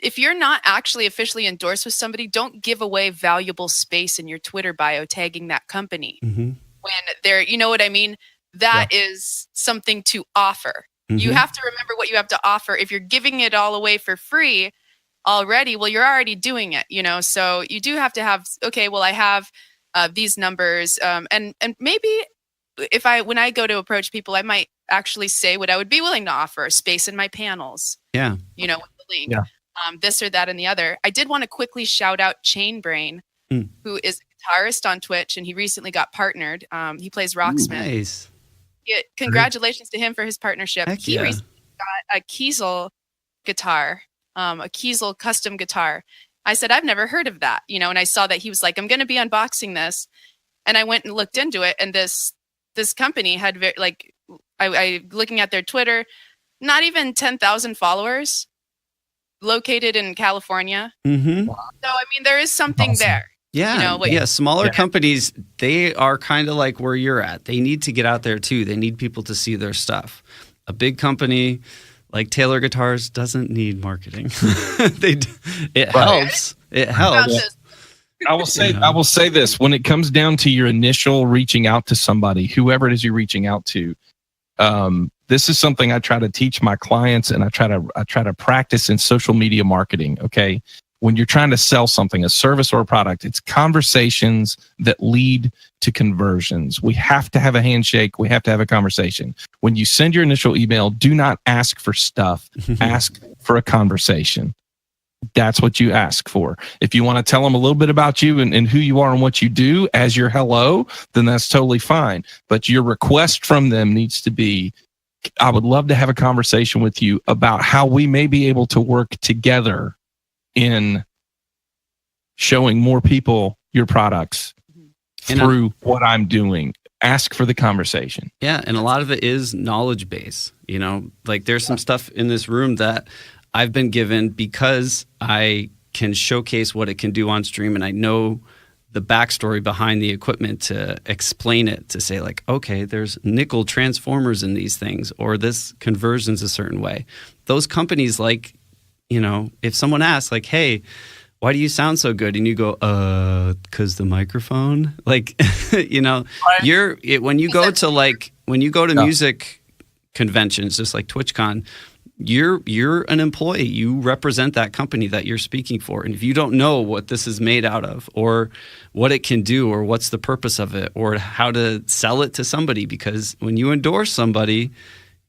If you're not actually officially endorsed with somebody, don't give away valuable space in your Twitter bio tagging that company. Mm-hmm. When they're, you know what I mean? That is something to offer. Mm-hmm. You have to remember what you have to offer. If you're giving it all away for free already, well, you're already doing it, So you do have to have, okay, well, I have these numbers. And maybe when I go to approach people, I might actually say what I would be willing to offer, space in my panels, Yeah. with the link, Yeah. this or that and the other. I did want to quickly shout out Chainbrain, who is a guitarist on Twitch, and he recently got partnered. He plays Rocksmith. Nice. Congratulations to him for his partnership. Heck He yeah. recently got a Kiesel guitar, a Kiesel custom guitar. I said, I've never heard of that, and I saw that he was like, I'm going to be unboxing this. And I went and looked into it, and this company had I looking at their Twitter, not even 10,000 followers, located in California. Mm-hmm. So, I mean, there is something Awesome. there. Yeah. Smaller companies, they are kind of like where you're at. They need to get out there too. They need people to see their stuff. A big company like Taylor Guitars doesn't need marketing. It helps. It helps. I will say this: when it comes down to your initial reaching out to somebody, whoever it is you're reaching out to, this is something I try to teach my clients, and I try to practice in social media marketing. Okay, when you're trying to sell something, a service or a product, it's conversations that lead to conversions. We have to have a handshake. We have to have a conversation. When you send your initial email, do not ask for stuff. Ask for a conversation. That's what you ask for. If you want to tell them a little bit about you and who you are and what you do as your hello, then that's totally fine. But your request from them needs to be, I would love to have a conversation with you about how we may be able to work together in showing more people your products through what I'm doing. Ask for the conversation. Yeah, and a lot of it is knowledge base. Like there's some stuff in this room that I've been given because I can showcase what it can do on stream, and I know the backstory behind the equipment to explain it, to say like, okay, there's nickel transformers in these things, or this conversion's a certain way. Those companies, like, if someone asks like, hey, why do you sound so good? And you go, because the microphone, like, when you go to music conventions, just like Twitchcon, you're an employee. You represent that company that you're speaking for. And if you don't know what this is made out of, or what it can do, or what's the purpose of it, or how to sell it to somebody, because when you endorse somebody,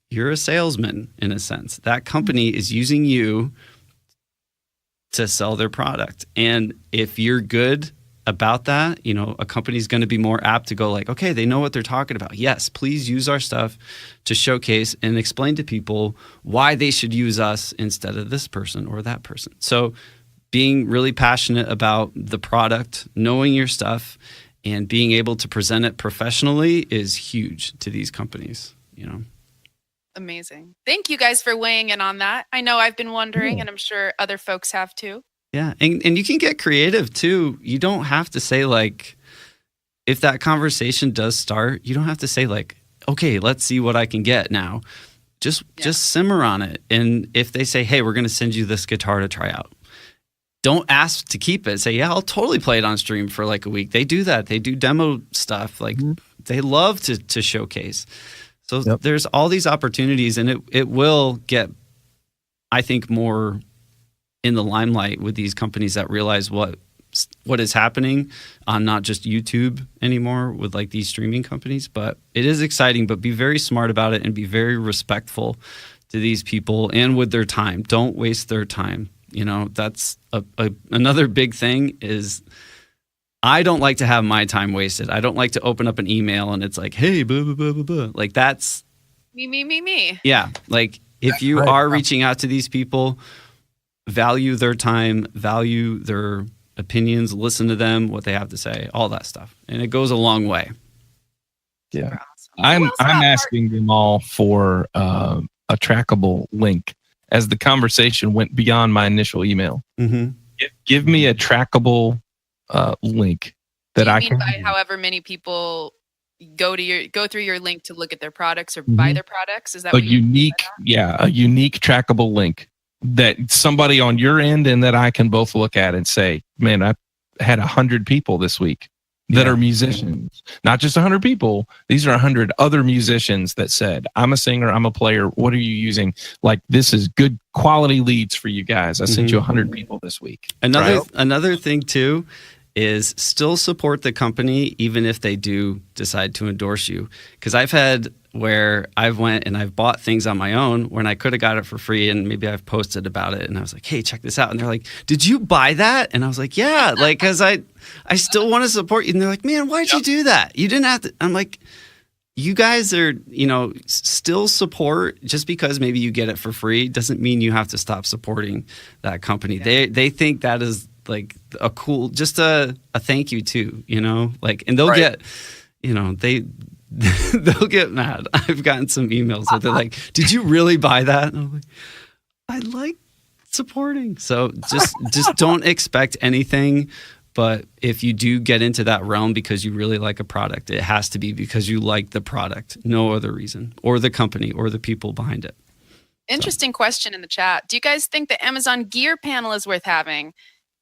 you're a salesman in a sense. That company is using you to sell their product. And if you're good about that, a company's going to be more apt to go like, okay, they know what they're talking about. Yes, please use our stuff to showcase and explain to people why they should use us instead of this person or that person. So being really passionate about the product, knowing your stuff, and being able to present it professionally is huge to these companies, Amazing. Thank you guys for weighing in on that. I know I've been wondering, and I'm sure other folks have too. Yeah, and you can get creative too. You don't have to say like, if that conversation does start, you don't have to say like, okay, let's see what I can get now. Just simmer on it. And if they say, hey, we're going to send you this guitar to try out, don't ask to keep it. Say, yeah, I'll totally play it on stream for like a week. They do that. They do demo stuff. Like they love to showcase. So there's all these opportunities, and it will get, I think, more in the limelight with these companies that realize what is happening on not just YouTube anymore with like these streaming companies. But it is exciting, but be very smart about it and be very respectful to these people and with their time. Don't waste their time. That's another big thing is I don't like to have my time wasted. I don't like to open up an email and it's like, hey, blah, blah, blah, blah, blah. Like that's me. Yeah. Like if you are reaching out to these people, value their time, value their opinions, listen to them, what they have to say, all that stuff. And it goes a long way. Yeah. I'm asking them all for a trackable link as the conversation went beyond my initial email. Mm-hmm. Give me a trackable link that I can. By however many people go through your link to look at their products or buy their products? Is that a unique trackable link that somebody on your end and that I can both look at and say, man, I had 100 people this week that are musicians, not just 100 people. These are 100 other musicians that said, I'm a singer, I'm a player. What are you using? Like, this is good quality leads for you guys. I sent you 100 people this week. Another thing too is still support the company even if they do decide to endorse you. Because I've had where I've went and I've bought things on my own when I could have got it for free, and maybe I've posted about it and I was like, hey, check this out. And they're like, did you buy that? And I was like, yeah, like, cause I still want to support you. And they're like, man, why'd you do that? You didn't have to. I'm like, you guys are, still support. Just because maybe you get it for free doesn't mean you have to stop supporting that company. Yeah. They think that is like a cool, just a thank you too, like, and they'll get, they'll get mad. I've gotten some emails where they're like, did you really buy that? And I'm like, I like supporting. So just don't expect anything. But if you do get into that realm because you really like a product, it has to be because you like the product, no other reason, or the company or the people behind it. Interesting question in the chat. Do you guys think the Amazon Gear panel is worth having?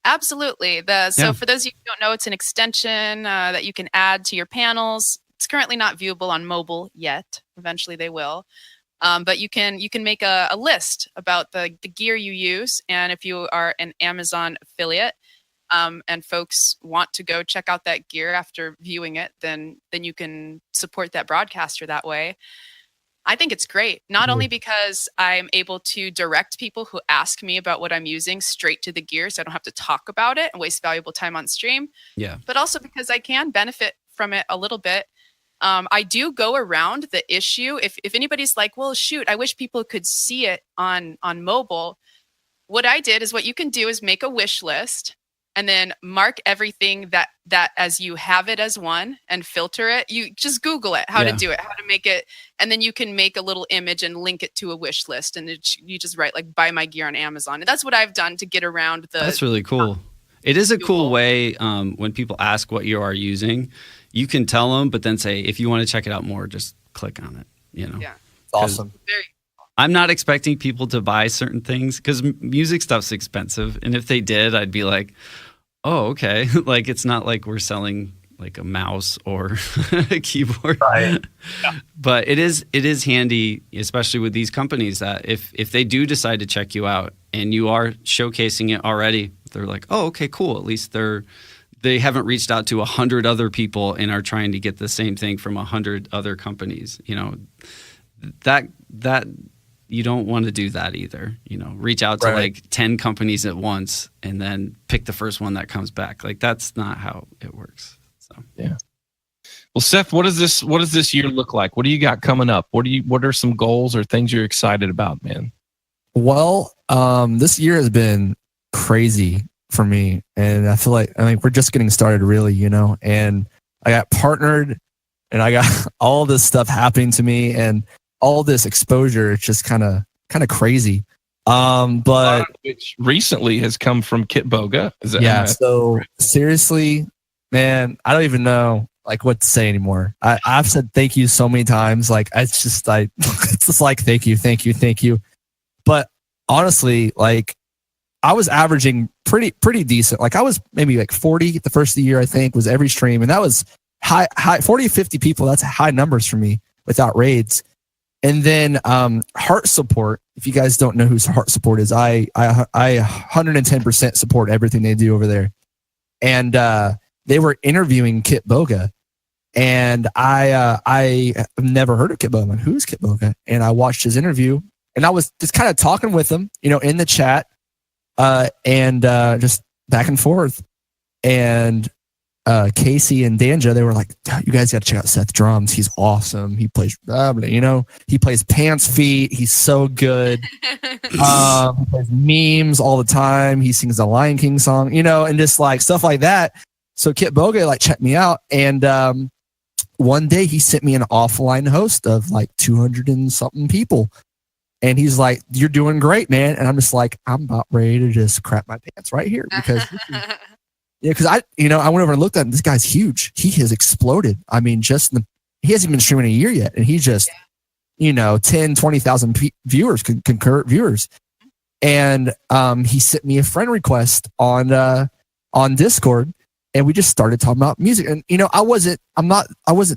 Absolutely. So for those of you who don't know, it's an extension that you can add to your panels. It's currently not viewable on mobile yet. Eventually they will. But you can make a list about the gear you use. And if you are an Amazon affiliate and folks want to go check out that gear after viewing it, then you can support that broadcaster that way. I think it's great, not only because I'm able to direct people who ask me about what I'm using straight to the gear so I don't have to talk about it and waste valuable time on stream, but also because I can benefit from it a little bit. I do go around the issue. If anybody's like, well, shoot, I wish people could see it on mobile. What I did is what you can do is make a wish list and then mark everything that as you have it as one and filter it. You just Google it, how to do it, how to make it. And then you can make a little image and link it to a wish list. And you just write like, buy my gear on Amazon. And that's what I've done to get around the... That's really cool. It is a cool way when people ask what you are using, you can tell them, but then say, if you want to check it out more, just click on it, Yeah. Awesome. Very I'm not expecting people to buy certain things because music stuff's expensive. And if they did, I'd be like, oh, okay. Like, it's not like we're selling like a mouse or a keyboard. Right. Yeah. But it is handy, especially with these companies, that if they do decide to check you out and you are showcasing it already, they're like, oh, okay, cool. At least they haven't reached out to 100 other people and are trying to get the same thing from 100 other companies. That you don't want to do that either. Reach out to like 10 companies at once and then pick the first one that comes back. Like, that's not how it works. So yeah. Well, Seth, what does this year look like? What do you got coming up? What are some goals or things you're excited about, man? Well, this year has been crazy for me, and I feel like we're just getting started, really, and I got partnered and I got all this stuff happening to me and all this exposure. It's just kind of crazy. But which recently has come from Kit Boga. Is that so seriously, man, I don't even know like what to say anymore. I've said thank you so many times. Like, it's just it's just like thank you. But honestly, like, I was averaging pretty decent. Like, I was maybe like 40 the first of the year, I think, was every stream. And that was high 40, 50 people. That's high numbers for me without raids. And then Heart Support, if you guys don't know who Heart Support is, I 110% support everything they do over there. And they were interviewing Kit Boga. And I have never heard of Kit Boga. Who's Kit Boga? And I watched his interview. And I was just kind of talking with him, in the chat. And just back and forth. And Casey and Danja, they were like, you guys got to check out Seth Drums. He's awesome. He plays, he plays Pants Feet. He's so good. He plays memes all the time. He sings the Lion King song, and just like stuff like that. So Kit Boga like checked me out. And one day he sent me an offline host of like 200 and something people. And he's like, you're doing great, man. And I'm just like, I'm about ready to just crap my pants right here because because I went over and looked at him. This guy's huge. He has exploded. I mean, he hasn't been streaming a year yet. And he just, 10, 20,000 viewers, concurrent viewers. And he sent me a friend request on Discord. And we just started talking about music. And, I wasn't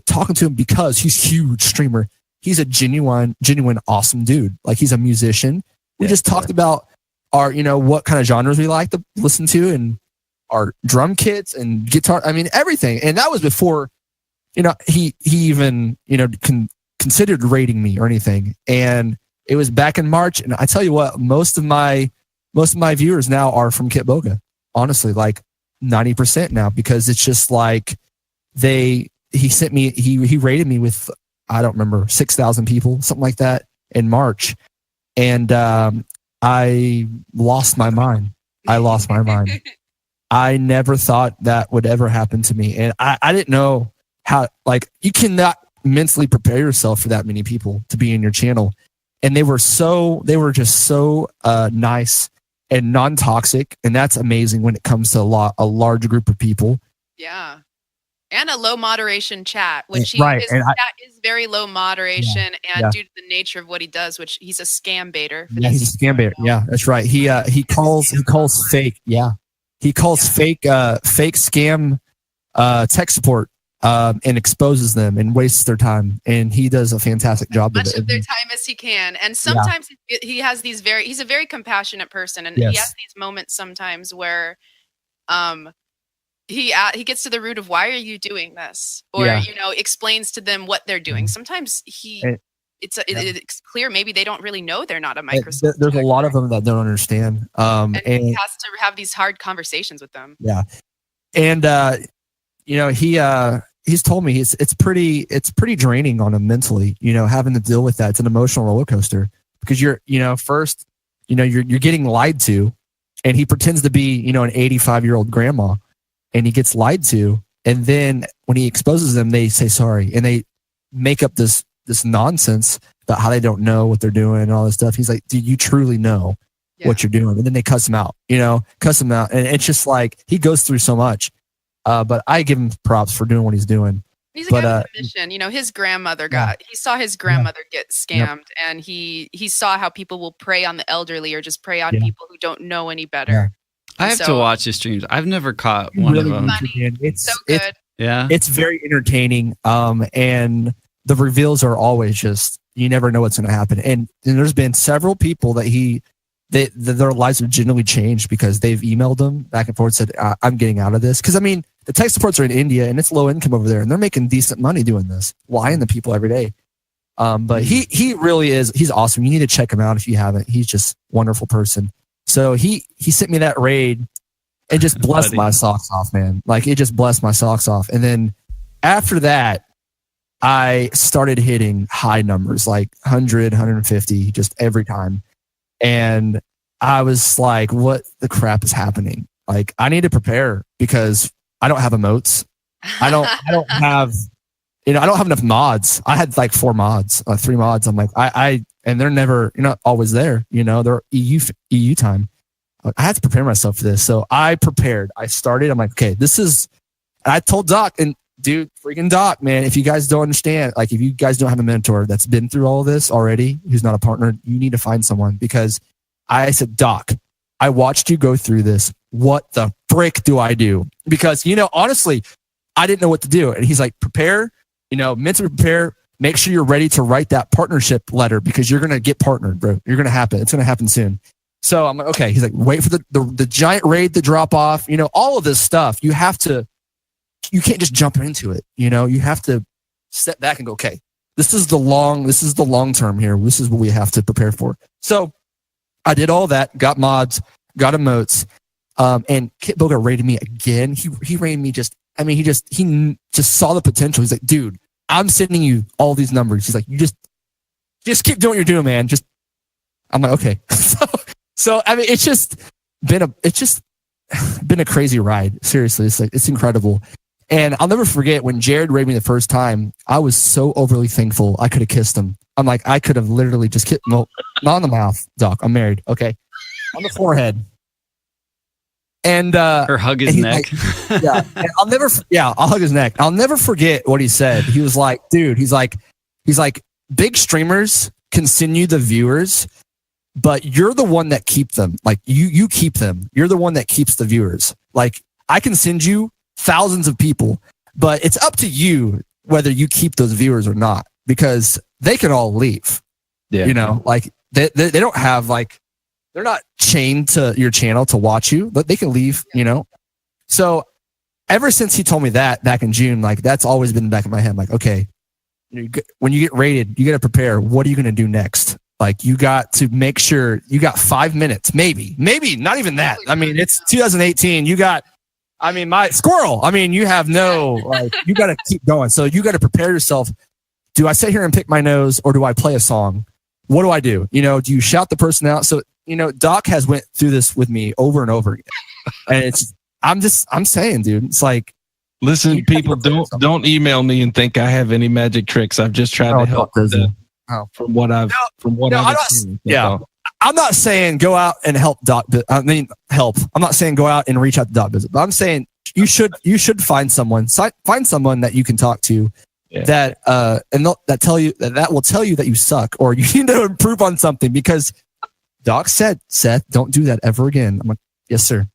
talking to him because he's a huge streamer. He's a genuine, awesome dude. Like, he's a musician. We just talked about our, what kind of genres we like to listen to and our drum kits and guitar. I mean, everything. And that was before, he even, considered rating me or anything. And it was back in March. And I tell you what, most of my viewers now are from Kitboga. Honestly, like 90% now, because it's just like he rated me with, I don't remember, 6,000 people, something like that in March. And I lost my mind. I never thought that would ever happen to me. And I didn't know how, like, you cannot mentally prepare yourself for that many people to be in your channel. And they were just so nice and non-toxic. And that's amazing when it comes to a large group of people. Yeah. And a low moderation chat, which his chat is very low moderation, and due to the nature of what he does, which he's a scam baiter. Yeah, he's a scam baiter. Yeah, that's right. He calls fake. Yeah, he calls fake scam tech support and exposes them and wastes their time. And he does a fantastic job as much of it. Of their time as he can. And sometimes he has these he's a very compassionate person, and he has these moments sometimes where he gets to the root of why are you doing this, or explains to them what they're doing. Sometimes it's clear maybe they don't really know they're not a Microsoft. There's a lot of them that don't understand, and he has to have these hard conversations with them. Yeah, and he's told me it's pretty draining on him mentally. Having to deal with that. It's an emotional roller coaster because you're getting lied to, and he pretends to be an 85-year-old grandma. And he gets lied to, and then when he exposes them, they say sorry, and they make up this nonsense about how they don't know what they're doing and all this stuff. He's like, "Do you truly know what you're doing?" And then they cuss him out, and it's just like he goes through so much. But I give him props for doing what he's doing. He's a guy with a mission. His grandmother he saw his grandmother get scammed, and he saw how people will prey on the elderly or just prey on people who don't know any better. Yeah. I have to watch his streams. I've never caught one of them. It's so good. It's very entertaining. And the reveals are always just, you never know what's going to happen. And there's been several people that their lives have genuinely changed because they've emailed them back and forth, said, I'm getting out of this. Because the tech supports are in India and it's low income over there, and they're making decent money doing this, lying to people every day. But he really is, he's awesome. You need to check him out if you haven't. He's just a wonderful person. So he sent me that raid and just blessed my socks off, man. Like, it just blessed my socks off. And then after that, I started hitting high numbers, like 100, 150, just every time. And I was like, what the crap is happening? Like, I need to prepare because I don't have emotes. I don't have, I don't have enough mods. I had like 3 mods. I'm like, and they're never, not always there. They're EU time. I had to prepare myself for this. So I prepared. I started. I'm like, okay, this is, and I told Doc, and dude, freaking Doc, man, if you guys don't understand, like, if you guys don't have a mentor that's been through all of this already, who's not a partner, you need to find someone. Because I said, Doc, I watched you go through this. What the frick do I do? Because, honestly, I didn't know what to do. And he's like, prepare, mentally prepare. Make sure you're ready to write that partnership letter because you're going to get partnered, bro. You're going to happen. It's going to happen soon. So I'm like, okay. He's like, wait for the giant raid to drop off. All of this stuff. You can't just jump into it. You have to step back and go, okay, this is the long term here. This is what we have to prepare for. So I did all that, got mods, got emotes, and Kitboga rated me again. He rated me he just saw the potential. He's like, dude, I'm sending you all these numbers. He's like, you just keep doing what you're doing, man. I'm like, okay. So it's just been a crazy ride. Seriously, it's incredible. And I'll never forget when Jared rated me the first time. I was so overly thankful. I could have kissed him. I'm like, I could have literally just kissed, well, not on the mouth, Doc. I'm married. Okay, on the forehead. And or hug his neck. Like, and I'll hug his neck. I'll never forget what he said. He was like, dude, he's like, big streamers can send you the viewers, but you're the one that keep them. Like, you keep them. You're the one that keeps the viewers. Like, I can send you thousands of people, but it's up to you whether you keep those viewers or not, because they can all leave. Yeah. Like they don't have, like, they're not chained to your channel to watch you, but they can leave, So ever since he told me that back in June, like, that's always been in the back of my head. Like, okay, when you get rated, you got to prepare. What are you going to do next? Like, you got to make sure you got 5 minutes, maybe not even that. I mean, it's 2018. You got, I mean, my squirrel. I mean, you have no, like, you got to keep going. So you got to prepare yourself. Do I sit here and pick my nose, or do I play a song? What do I do? You know, do you shout the person out? So, you know, Doc has went through this with me over and over again. And I'm saying, dude, it's like, listen, people, don't email me and think I have any magic tricks. I've just tried to help from what I've seen. Yeah. I'm not saying go out and help Doc. I mean, help. I'm not saying go out and reach out to Doc Visit, but I'm saying you should find someone that you can talk to that that will tell you that you suck or you need to improve on something, because Doc said, Seth, don't do that ever again. I'm like, yes, sir.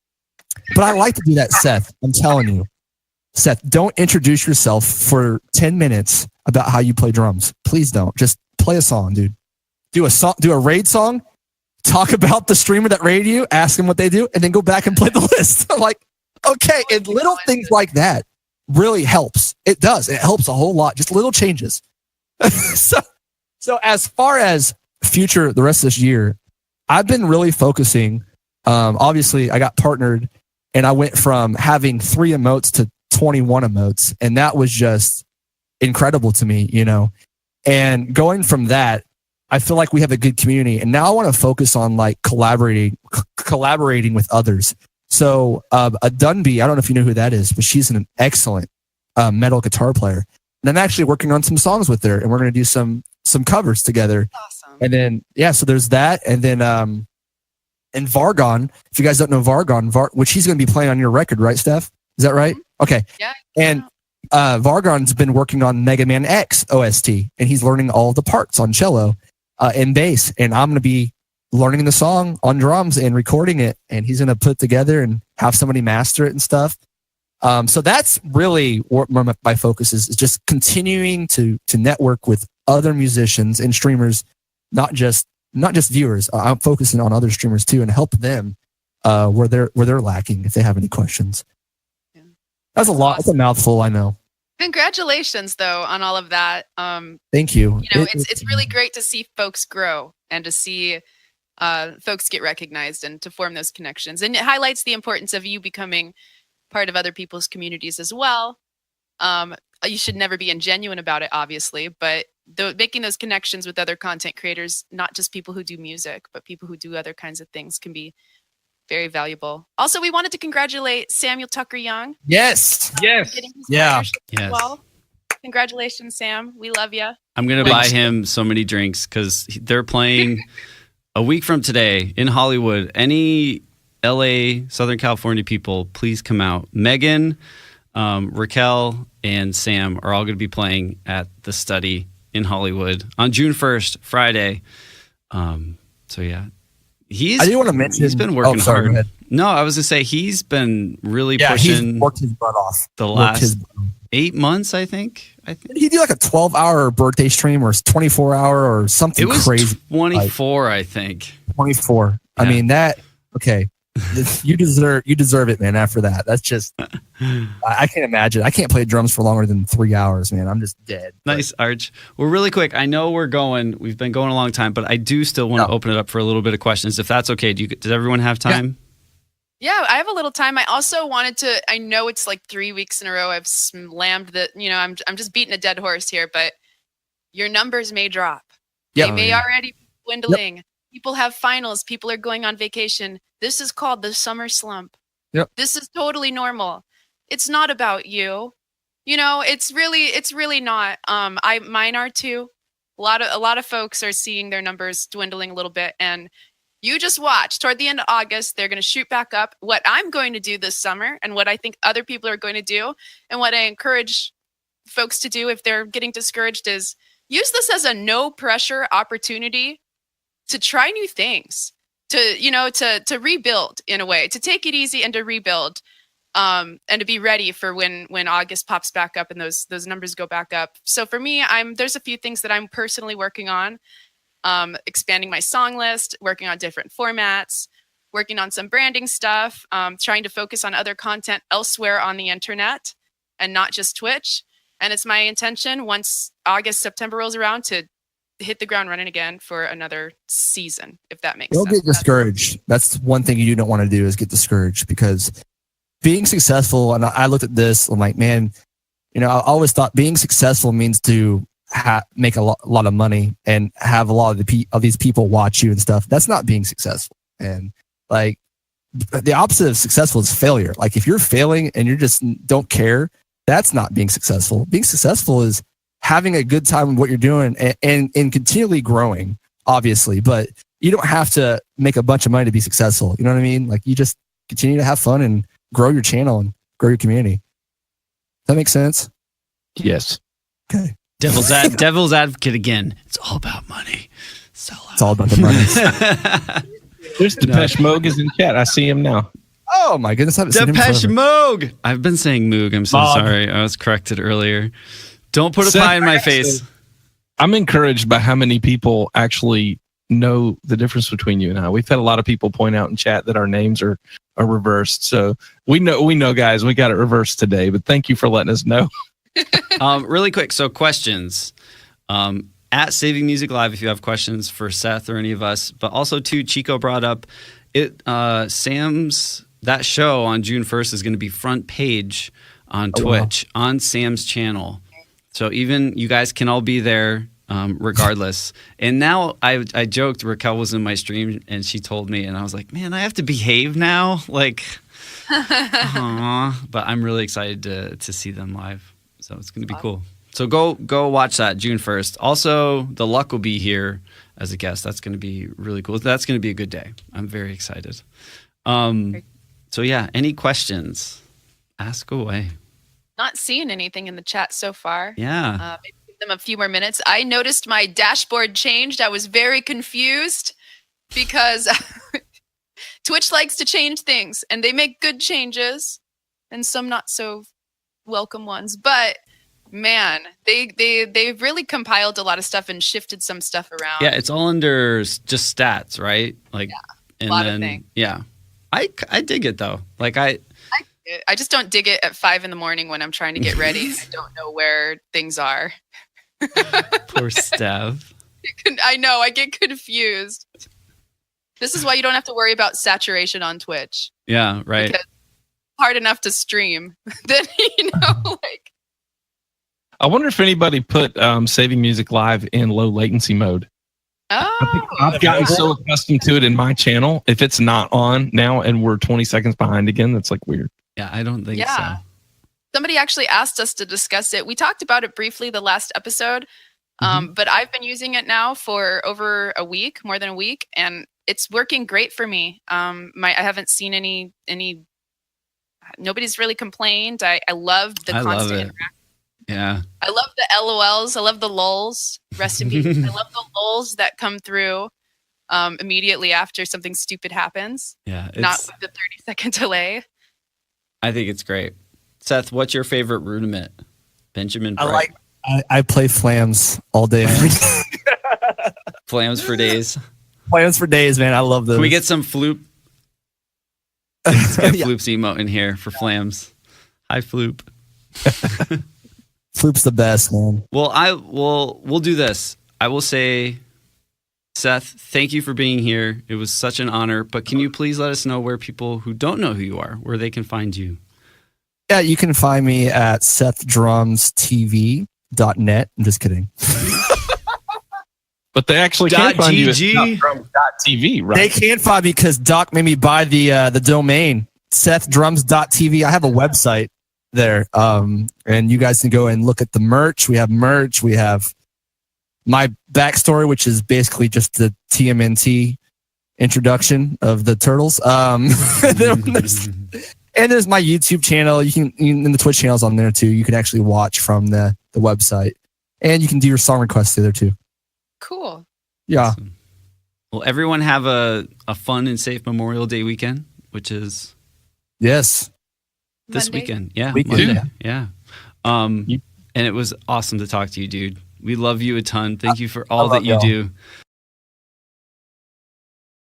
But I like to do that, Seth. I'm telling you. Seth, don't introduce yourself for 10 minutes about how you play drums. Please don't. Just play a song, dude. Do a raid song, talk about the streamer that raided you, ask them what they do, and then go back and play the list. I'm like, okay. And little things like that really helps. It does. It helps a whole lot. Just little changes. So as far as future, the rest of this year, I've been really focusing. Obviously, I got partnered, and I went from having 3 emotes to 21 emotes, and that was just incredible to me, you know. And going from that, I feel like we have a good community, and now I want to focus on like collaborating with others. So a Dunby, I don't know if you know who that is, but she's an excellent metal guitar player, and I'm actually working on some songs with her, and we're going to do some covers together. Awesome. And then so there's that, and then and Vargon, if you guys don't know Vargon, which he's going to be playing on your record, right, Steph? Is that right? Okay. Yeah. And Vargon's been working on Mega Man X OST, and he's learning all the parts on cello and bass. And I'm going to be learning the song on drums and recording it, and he's going to put it together and have somebody master it and stuff. So that's really what my focus is just continuing to network with other musicians and streamers, not just viewers. I'm focusing on other streamers too, and help them where they're lacking if they have any questions. Yeah. That's a lot. It's a mouthful, I know. Congratulations, though, on all of that. Thank you. You know, it's really great to see folks grow and to see folks get recognized and to form those connections. And it highlights the importance of you becoming part of other people's communities as well. You should never be ingenuine about it, obviously, but making those connections with other content creators, not just people who do music, but people who do other kinds of things, can be very valuable. Also, we wanted to congratulate Samuel Tucker Young. Yes. Getting his partnership as Yes. well. Congratulations, Sam. We love you. I'm going to buy him so many drinks because they're playing a week from today in Hollywood. Any LA, Southern California people, please come out. Megan, Raquel, and Sam are all going to be playing at the Study in Hollywood on June 1st, Friday. So yeah, I do want to mention he's been working hard. No, I was gonna say he's been really pushing. He's worked his butt off the last 8 months. I think he did like a 12-hour birthday stream or 24-hour or something crazy. 24, I think. 24. Yeah. I mean that. Okay. You deserve it, man. After that, that's just I can't imagine. I can't play drums for longer than 3 hours, man. I'm just dead. Nice, Arch. Well, really quick, I know we've been going a long time, but I do still want to open it up for a little bit of questions, if that's okay. Does everyone have time? Yeah, I have a little time. I also wanted to. I know it's like 3 weeks in a row I've slammed the. You know, I'm just beating a dead horse here, but your numbers may drop. Yep. They may already be dwindling. Yep. People have finals. People are going on vacation. This is called the summer slump. Yep. This is totally normal. It's not about you. You know, it's really not. Mine are too. A lot of folks are seeing their numbers dwindling a little bit, and you just watch. Toward the end of August, they're going to shoot back up. What I'm going to do this summer, and what I think other people are going to do, and what I encourage folks to do if they're getting discouraged, is use this as a no pressure opportunity to try new things, to rebuild in a way, to take it easy and to rebuild, and to be ready for when August pops back up and those numbers go back up. So for me, there's a few things that I'm personally working on, expanding my song list, working on different formats, working on some branding stuff, trying to focus on other content elsewhere on the internet and not just Twitch. And it's my intention once August, September rolls around to hit the ground running again for another season, if that makes Don't sense. get discouraged. That's one thing you don't want to do is get discouraged, because being successful, and I looked at this, I'm like, man, I always thought being successful means to make a lot of money and have a lot of these people watch you and stuff. That's not being successful. And like the opposite of successful is failure. Like if you're failing and you just don't care, that's not being successful. Being successful is having a good time with what you're doing and continually growing, obviously, but you don't have to make a bunch of money to be successful. You know what I mean? Like you just continue to have fun and grow your channel and grow your community. Does that make sense? Yes. Okay. Devil's advocate again. It's all about money. Sell out. It's all about the money. There's Depeche Moog is in chat. I see him now. Oh my goodness. I haven't seen him Depeche forever. Moog. I've been saying Moog. I'm so sorry. I was corrected earlier. Don't put a pie in my face. I'm encouraged by how many people actually know the difference between you and I. We've had a lot of people point out in chat that our names are reversed. So we know, guys, we got it reversed today. But thank you for letting us know. Really quick. So questions. At Saving Music Live, if you have questions for Seth or any of us, but also too, Chico brought up it. Sam's that show on June 1st is going to be front page on Twitch on Sam's channel. So even you guys can all be there regardless. And now I joked, Raquel was in my stream and she told me, and I was like, man, I have to behave now. Like, but I'm really excited to see them live. So it's going to be cool. So go watch that June 1st. Also, The Luck will be here as a guest. That's going to be really cool. That's going to be a good day. I'm very excited. So yeah, any questions? Ask away. Not seeing anything in the chat so far. Yeah. Maybe give them a few more minutes. I noticed my dashboard changed. I was very confused because Twitch likes to change things, and they make good changes and some not so welcome ones. But man, they've really compiled a lot of stuff and shifted some stuff around. Yeah, it's all under just stats, right? Like, a lot of things. Yeah, I dig it though. Like I just don't dig it at 5 a.m. when I'm trying to get ready. I don't know where things are. Poor Steph. I know, I get confused. This is why you don't have to worry about saturation on Twitch. Yeah, right. Because it's hard enough to stream. Then, like. I wonder if anybody put Saving Music Live in low latency mode. Oh. I've gotten so accustomed to it in my channel. If it's not on now and we're 20 seconds behind again, that's like weird. Yeah, I don't think so. Somebody actually asked us to discuss it. We talked about it briefly the last episode, but I've been using it now for over a week, more than a week, and it's working great for me. I haven't seen any. Nobody's really complained. I love the constant interaction. Yeah. I love the LOLs. I love the lulls. Rest in peace. I love the lulls that come through immediately after something stupid happens. Yeah. Not with the 30-second delay. I think it's great. Seth, what's your favorite rudiment? Benjamin Bright. I play flams all day. Flams for days. Flams for days, man. I love those. Can we get some Floop? Let's get Floop's emote in here for flams. Hi, Floop. Floop's the best, man. Well, we'll do this. I will say, Seth, thank you for being here. It was such an honor. But can you please let us know where people who don't know who you are, where they can find you? Yeah, you can find me at SethDrumsTV.net. I'm just kidding. But they actually can find you at SethDrums.tv, right? They can find me because Doc made me buy the domain, SethDrums.tv. I have a website there. And you guys can go and look at the merch. We have merch. We have my backstory, which is basically just the TMNT introduction of the Turtles. And there's my YouTube channel. And the Twitch channel's on there too. You can actually watch from the website. And you can do your song requests there too. Cool. Yeah. Awesome. Well, everyone have a fun and safe Memorial Day weekend, which is yes, this Monday. Weekend. Yeah. Weekend. Monday. Yeah. And it was awesome to talk to you, dude. We love you a ton. Thank you for all that you do.